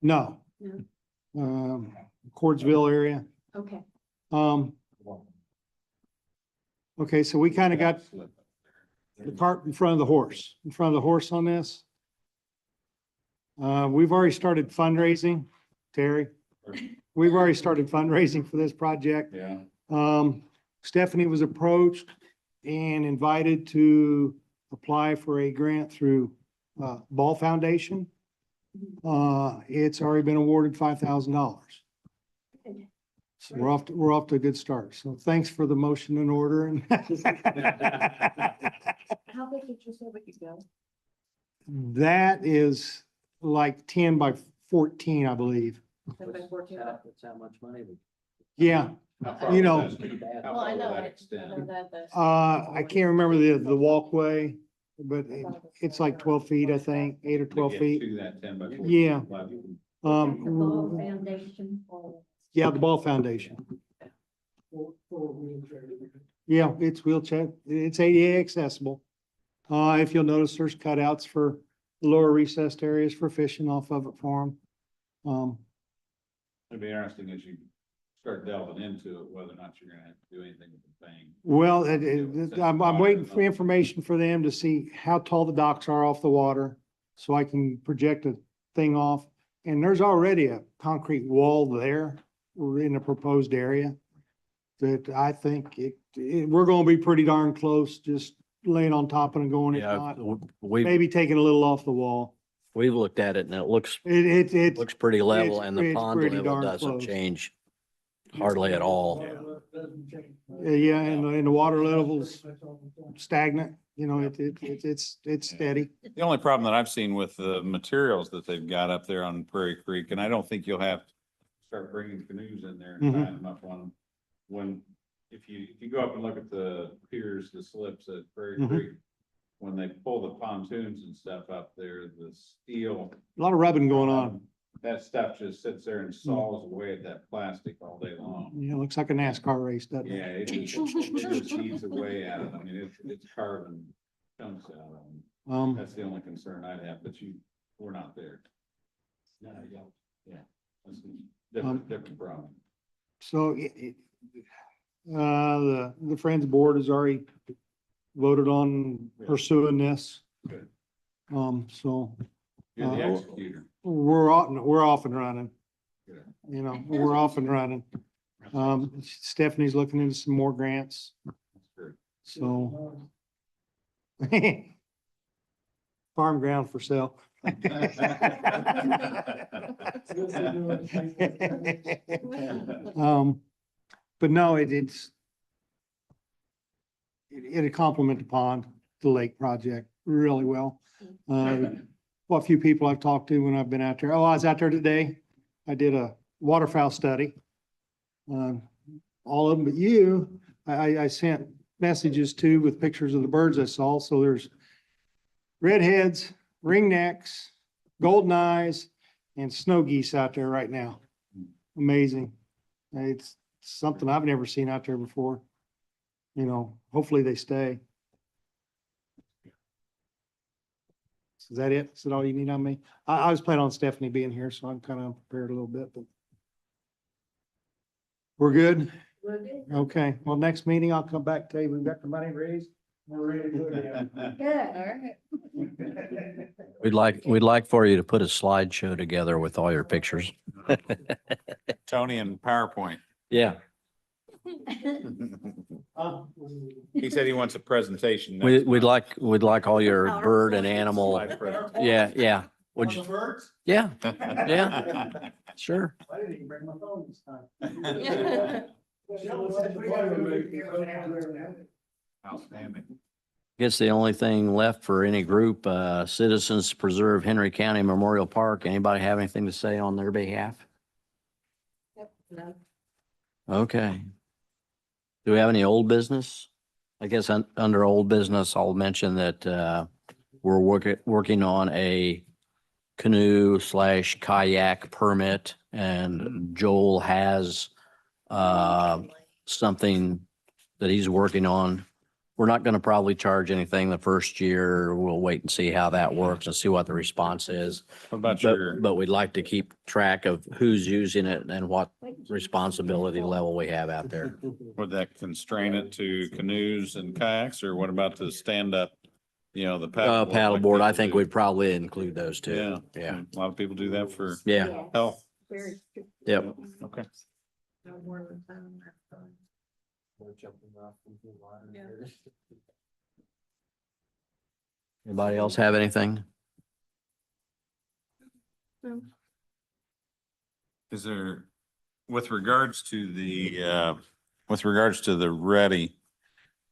B: No.
H: No.
B: Cordsville area.
H: Okay.
B: Okay, so we kind of got the cart in front of the horse, on this. We've already started fundraising, Terry. We've already started fundraising for this project.
F: Yeah.
B: Stephanie was approached and invited to apply for a grant through Ball Foundation. It's already been awarded $5,000. So we're off to a good start. So thanks for the motion in order and
C: How big did you say we could go?
B: that is like 10 by 14, I believe.
G: That's how much money.
B: Yeah, you know,
C: Well, I know, I know that, but.
B: I can't remember the walkway, but it's like 12 feet, I think, 8 or 12 feet.
F: To that 10 by 14.
B: Yeah.
H: The Ball
B: Um,
H: Foundation.
B: yeah, the Ball Foundation. Yeah, it's wheelchair, it's ADA accessible. If you'll notice, there's cutouts for lower recessed areas for fishing off of it for them.
F: It'd be interesting as you start delving into it, whether or not you're gonna have to do anything with the thing.
B: Well, I'm waiting for information for them to see how tall the docks are off the water, so I can project a thing off. And there's already a concrete wall there. We're in a proposed area that I think we're gonna be pretty darn close, just laying on top of it and going, if
G: Yeah,
B: not,
G: we've,
B: maybe taking a little off the wall.
G: we've looked at it and it looks,
B: It,
G: looks pretty level and the
B: it's
G: pond
B: pretty
G: level
B: darn
G: doesn't
B: close.
G: change hardly at all.
B: yeah, and the water level's stagnant, you know, it's steady.
F: The only problem that I've seen with the materials that they've got up there on Prairie Creek, and I don't think you'll have to start bringing canoes in there and
B: Mhm.
F: tying them up on them. If you go up and look at the piers, the slips at Prairie
B: Mhm.
F: Creek, when they pull the pontoons and stuff up there, the steel.
B: A lot of rubbing going on.
F: That stuff just sits there and saws away at that plastic all day long.
B: Yeah, it looks like a NASCAR race, doesn't
F: Yeah,
B: it?
F: it just eats away at it. I mean, it's carving chunks out of them. That's the only concern I'd have, but we're not there. Yeah. That's a different problem.
B: So the Friends Board has already voted on pursuing this.
F: Good.
B: So
F: You're the
B: Uh,
F: executor.
B: we're off and running.
F: Good.
B: You know, we're off and running. Stephanie's looking into some more grants,
F: That's great.
B: so. Farm ground for sale. But no, it'd complement the pond, the lake project really well. Well, a few people I've talked to when I've been out there. Oh, I was out there today. I did a waterfowl study. All of them but you, I sent messages to with pictures of the birds I saw. So there's redheads, ringnecks, golden eyes, and snow geese out there right now. Amazing. It's something I've never seen out there before. You know, hopefully they stay. Is that it? Is that all you need on me? I was planning on Stephanie being here, so I'm kind of prepared a little bit, but we're good?
C: We're good.
B: Okay, well, next meeting, I'll come back, tell you, we've got the money raised. We're ready to do it again.
H: Good.
C: All right.
G: We'd like for you to put a slideshow together with all your pictures.
F: Tony and PowerPoint.
G: Yeah,
F: He said he wants a presentation.
G: we'd
F: next
G: we'd like all your bird and animal.
F: month. Slide presentation.
G: Yeah. Would
B: On the
G: you,
B: birds?
G: yeah, yeah, sure.
B: I didn't even bring my phone this time.
F: Outstanding.
G: Guess the only thing left for any group, Citizens Preserve Henry County Memorial Park. Anybody have anything to say on their behalf? Okay. Do we have any old business? I guess under old business, I'll mention that, we're working on a canoe / kayak permit, and Joel has, something that he's working on. We're not going to probably charge anything the first year. We'll wait and see how that works and see what the response is.
F: What about your,
G: But we'd like to keep track of who's using it and what responsibility level we have out there.
F: would that constrain it to canoes and kayaks, or what about the stand-up, the paddleboard?
G: Paddleboard, I
F: like
G: think
F: people
G: we'd probably include those
F: do?
G: two.
F: Yeah.
G: Yeah.
F: A lot of people do that for
G: Yeah.
F: health.
H: Very strict.
G: Yep.
F: Okay.
C: No more than 10, that's fine. Yeah.
G: Anybody else have anything?
F: Is there, with regards to the Ready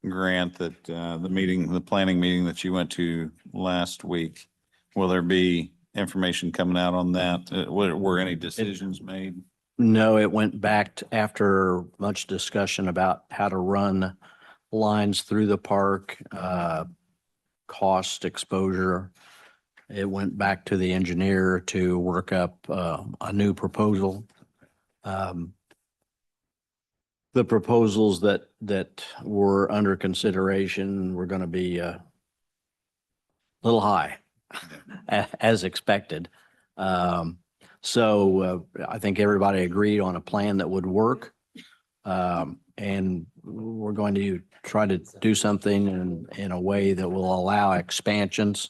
F: grant that, the planning meeting that you went to last week, will there be information coming out on that? Were any decisions made?
G: No, it went back after much discussion about how to run lines through the park, cost exposure. It went back to the engineer to work up a new proposal. The proposals that were under consideration were going to be a little high, as expected. So I think everybody agreed on a plan that would work. And we're going to try to do something in a way that will allow expansions.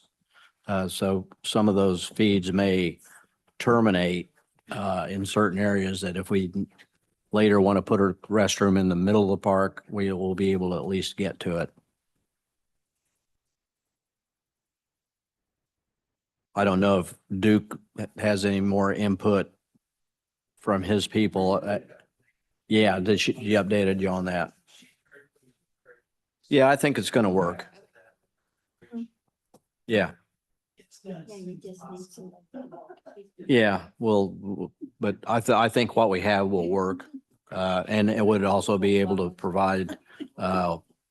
G: So some of those feeds may terminate in certain areas that if we later want to put a restroom in the middle of the park, we will be able to at least get to it. I don't know if Duke has any more input from his people. Yeah, she updated you on that? Yeah, I think it's going to work. Yeah. Yeah, well, but I think what we have will work. And it would also be able to provide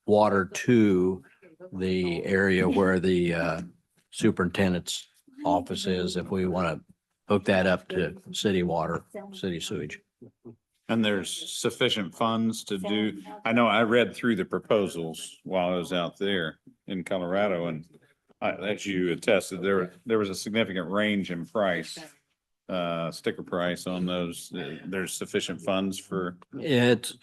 G: water to the area where the superintendent's office is, if we want to hook that up to city water, city sewage.
F: And there's sufficient funds to do, I know I read through the proposals while I was out there in Colorado, and as you attested, there was a significant range in price, sticker price on those. There's sufficient funds for.
G: It's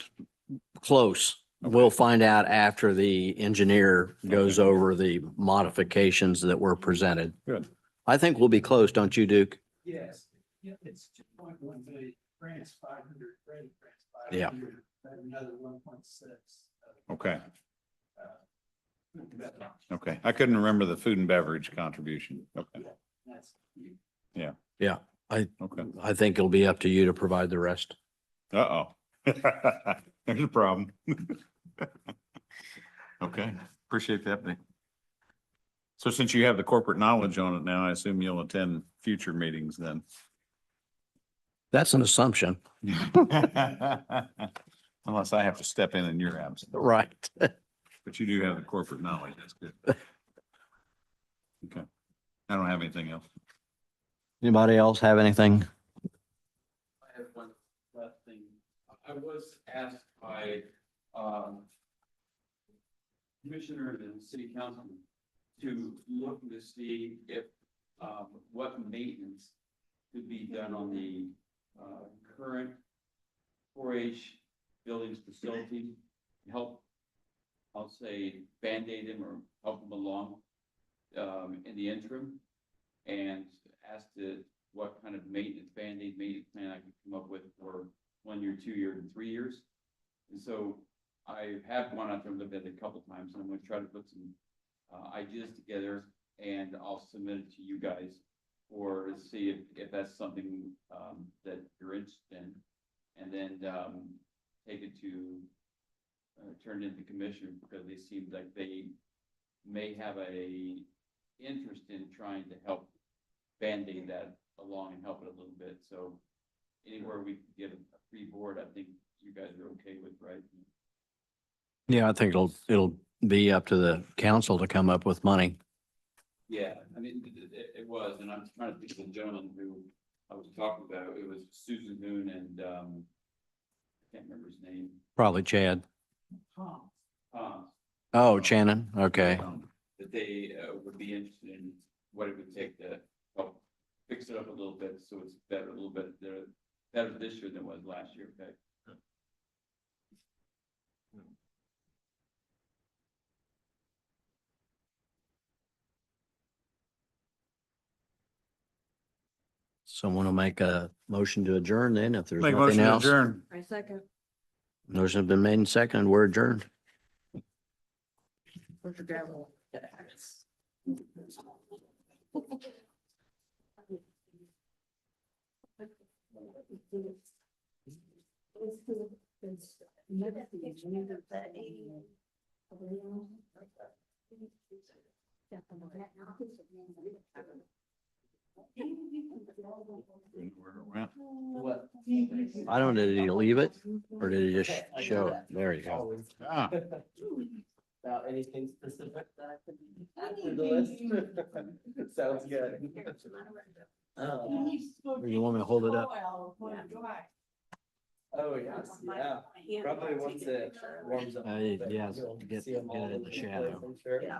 G: close. We'll find out after the engineer goes over the modifications that were presented.
F: Good.
G: I think we'll be close, don't you, Duke?
B: Yes, it's 2.1 million, grants 500, grants
G: Yeah.
B: 500, another 1.6.
F: Okay. Okay. I couldn't remember the food and beverage contribution. Okay. Yeah.
G: Yeah,
F: Okay.
G: I think it'll be up to you to provide the rest.
F: Uh-oh. There's a problem. Okay. Appreciate that, Nick. So since you have the corporate knowledge on it now, I assume you'll attend future meetings then.
G: That's an assumption.
F: Unless I have to step in your absence.
G: Right.
F: But you do have the corporate knowledge. That's good. Okay. I don't have anything else.
G: Anybody else have anything?
K: I have one last thing. I was asked by, commissioners and city council to look to see if, what maintenance could be done on the, current 4-H buildings facility to help, I'll say, Band-Aid them or help them along, in the interim. And asked to what kind of maintenance, Band-Aid maintenance plan I could come up with for 1 year, 2 years, and 3 years. And so I have gone out there and looked at it a couple times, and I'm going to try to put some ideas together, and I'll submit it to you guys or see if that's something that you're interested in, and then take it to turn it into commission, because they seemed like they may have a interest in trying to help Band-Aid that along and help it a little bit, so anywhere we can get a free board, I think you guys are okay with, right?
G: Yeah, I think it'll be up to the council to come up with money.
K: Yeah, I mean, it was, and I'm trying to think of the gentleman who I was talking about, it was Susan Moon and, I can't remember his name.
G: Probably Chad.
K: Tom.
G: Oh, Shannon. Okay.
K: That they would be interested in what it would take to help fix it up a little bit, so it's better, a little bit, better this year than it was last year, okay?
G: Someone will make a motion to adjourn then if there's
F: Make a
G: nothing
F: motion to
G: else.
F: adjourn.
C: I second.
G: Motion has been made and seconded. We're adjourned.
C: Where's your gavel?
A: What?
G: I don't know, did he leave it or did he just show it? There you go.
F: Ah,
A: About anything specific that I could add to the list? Sounds good.
G: You want me to hold it up?
A: Oh, yes, yeah. Probably once it warms up. a little bit,
G: Yes,
A: you'll
G: get
A: see 'em
G: it
A: all
G: in
A: over
G: the
A: place,
G: shadow.
A: I'm sure.
C: Yeah.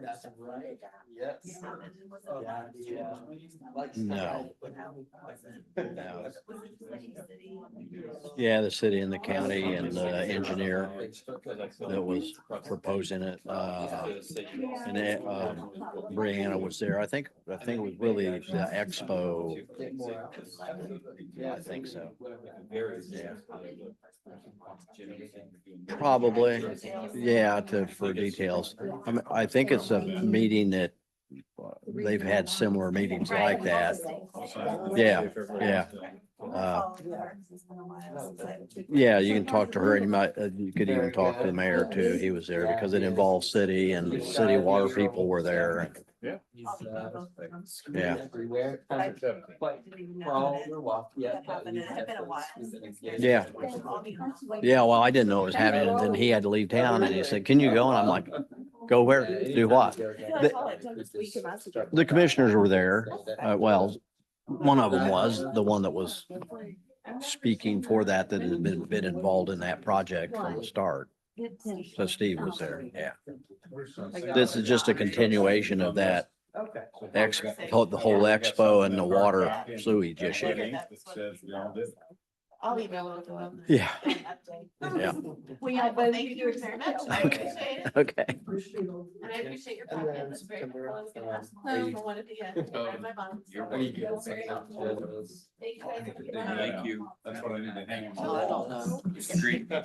A: That's right, yes. Yeah,
G: No.
A: No.
G: Yeah, the city and the county and the engineer that was proposing it. And Brianna was there. I think it was really the expo. I think so. Yeah. Probably, yeah, for details. I think it's a meeting that they've had similar meetings like that. Yeah, yeah. Yeah, you can talk to her and you could even talk to the mayor too. He was there because it involves city and city water people were there.
F: yeah.
G: Yeah.
A: Everywhere. Quite crawl or walk, yeah.
G: Yeah. Yeah, well, I didn't know it was happening, and then he had to leave town, and he said, "Can you go?" And I'm like, "Go where? Do what?" The commissioners were there. Well, one of them was the one that was speaking for that had been involved in that project from the start. So Steve was there. Yeah. This is just a continuation of that
A: Okay.
G: expo, the whole expo and the water sewage issue.
C: I'll email it to them.
G: Yeah.
C: Yeah. Well, thank you very much. I
G: Okay.
C: appreciate it.
G: Okay.
C: And I appreciate your time. It's very helpful. I was gonna ask more for one at the end. My mom.
K: You're very good.
C: Very helpful. Thank you.
K: Thank you.
F: That's what I need to hang
C: Oh, I don't know.
K: Agreed.
C: I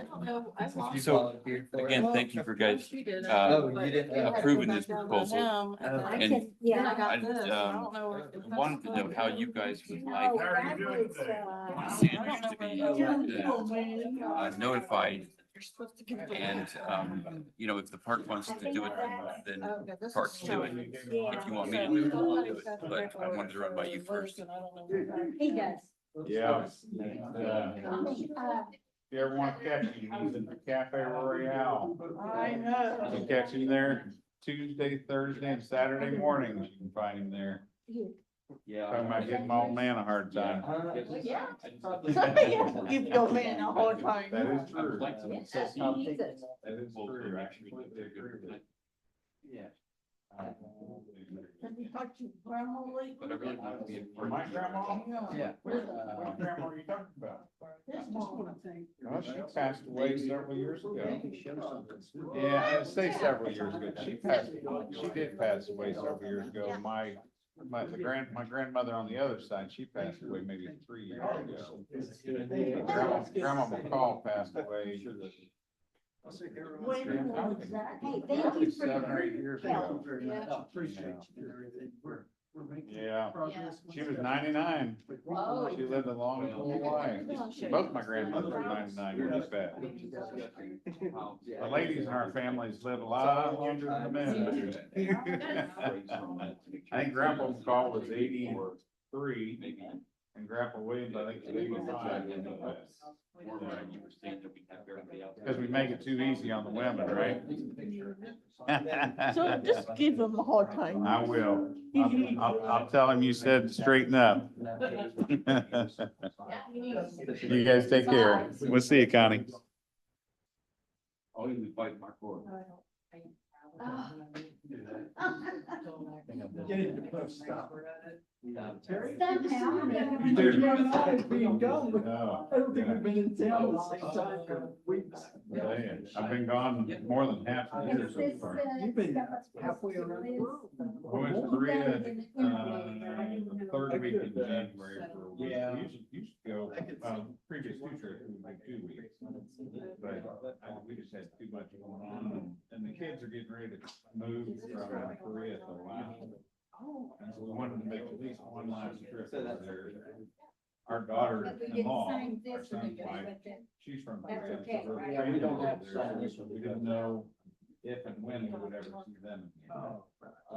C: don't know. I lost.
K: So, again, thank you for guys,
C: She did.
A: Oh, you didn't.
K: approving this proposal.
C: And
K: And
C: then I
H: Yeah.
C: got this. I don't know.
K: I wanted to know how you guys would like
H: Oh,
K: Sanders to be notified. And, you know, if the park wants to do it, then parks do it. If you want me to do it, I'll do it. But I wanted to run by you first.
H: He does.
F: Yeah.
H: Uh,
F: If you ever want to catch him, he's in the Cafe Royale.
C: I know.
F: You can catch him there Tuesday, Thursday, and Saturday mornings. You can find him there.
A: Yeah.
F: Talking about getting my old man a hard time.
C: Yeah. Give your man a hard time.
F: That is true.
H: Yes, he needs it.
F: That is true.
A: Yeah.
C: Have you talked to grandma lately?
K: But I really want to be a
F: For my grandma?
A: Yeah.
F: What grandma are you talking about?
C: This one, I think.
F: Oh, she passed away several years ago. Yeah, I'd say several years ago. She did pass away several years ago. My grandmother on the other side, she passed away maybe 3 years ago. Grandma McCall passed away.
C: When was that?
H: Hey, thank you for.
F: 7 or 8 years ago.
C: Yeah.
A: Appreciate you and everything.
B: we're making
F: Yeah.
B: progress.
F: She was 99.
C: Whoa.
F: She lived a long, full life. Both my grandmothers were 99 years back. The ladies in our families live a lot longer than the men. I think Grandpa McCall was 83, and Grandpa Williams, I think, was 85. Because we make it too easy on the women, right?
C: So just give them a hard time.
F: I will. I'll tell him you said straighten up. You guys take care. We'll see you, Connie.
B: Getting to put stop.
H: Somehow.
F: Oh,
B: I don't think we've been in town at the same time in weeks.
F: I've been gone more than half the year so far.
B: You've been halfway around the world.
F: I went to Korea, the third week in January for a week. We used to go, previous two trips, we would do 2 weeks. But we just had too much going on, and the kids are getting ready to move from Korea to Alaska. And so we wanted to make at least one last trip over there. Our daughter-in-law, our son's wife, she's from Korea. So her
H: right?
F: family lived there, so we didn't know if and when we would ever see them again. So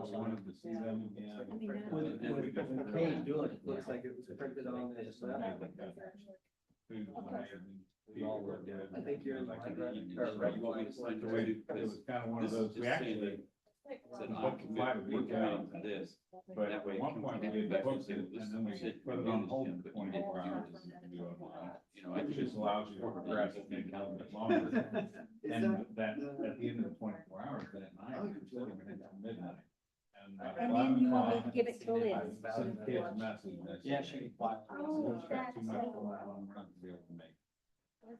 F: we wanted to see them again.
A: With the paint doing it, looks like it was printed on this.
F: Food was made and people were good.
A: I think you're in
F: Like,
A: line,
F: it
A: right?
F: was kind of one of those, we actually booked the flight a week out. But at one point we did book it and then we put it on hold for 24 hours. It just allows you to progress it maybe a little bit longer. And that, at the end of the 24 hours, that night, we were sitting until midnight.
H: And then you want me to give it to Liz.
F: I sent kids a message that
A: Yeah,
F: said,
A: she.
H: Oh,
F: "We've got too much
H: that's
F: going
H: so-
F: on, we're not gonna be able to make it."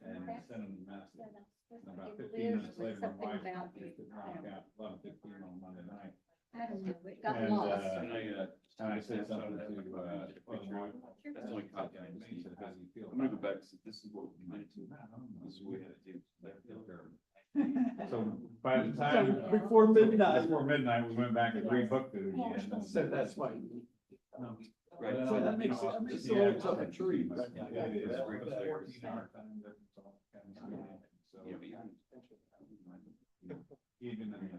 F: And I sent them a message. And about
H: Liz
F: 15 minutes
H: was
F: later, my
H: something
F: wife
H: about,
F: just could knock out 11:15 on Monday night.
H: I don't know, it got
F: And,
H: lost.
F: and I said something to, well, my,
K: That's the only copy I
F: he said, how do you feel?
K: I'm gonna go back, and say, this is what we meant to, this is what we had to do.
F: So by the time.
B: Before midnight.
F: Before midnight, we went back and rebooked it again.
B: So that's why.
K: Right.
B: So that makes it a little tough to treat.
F: But yeah, it is. 14-hour time difference, all kinds of things. So
K: Yeah, but yeah.
F: even in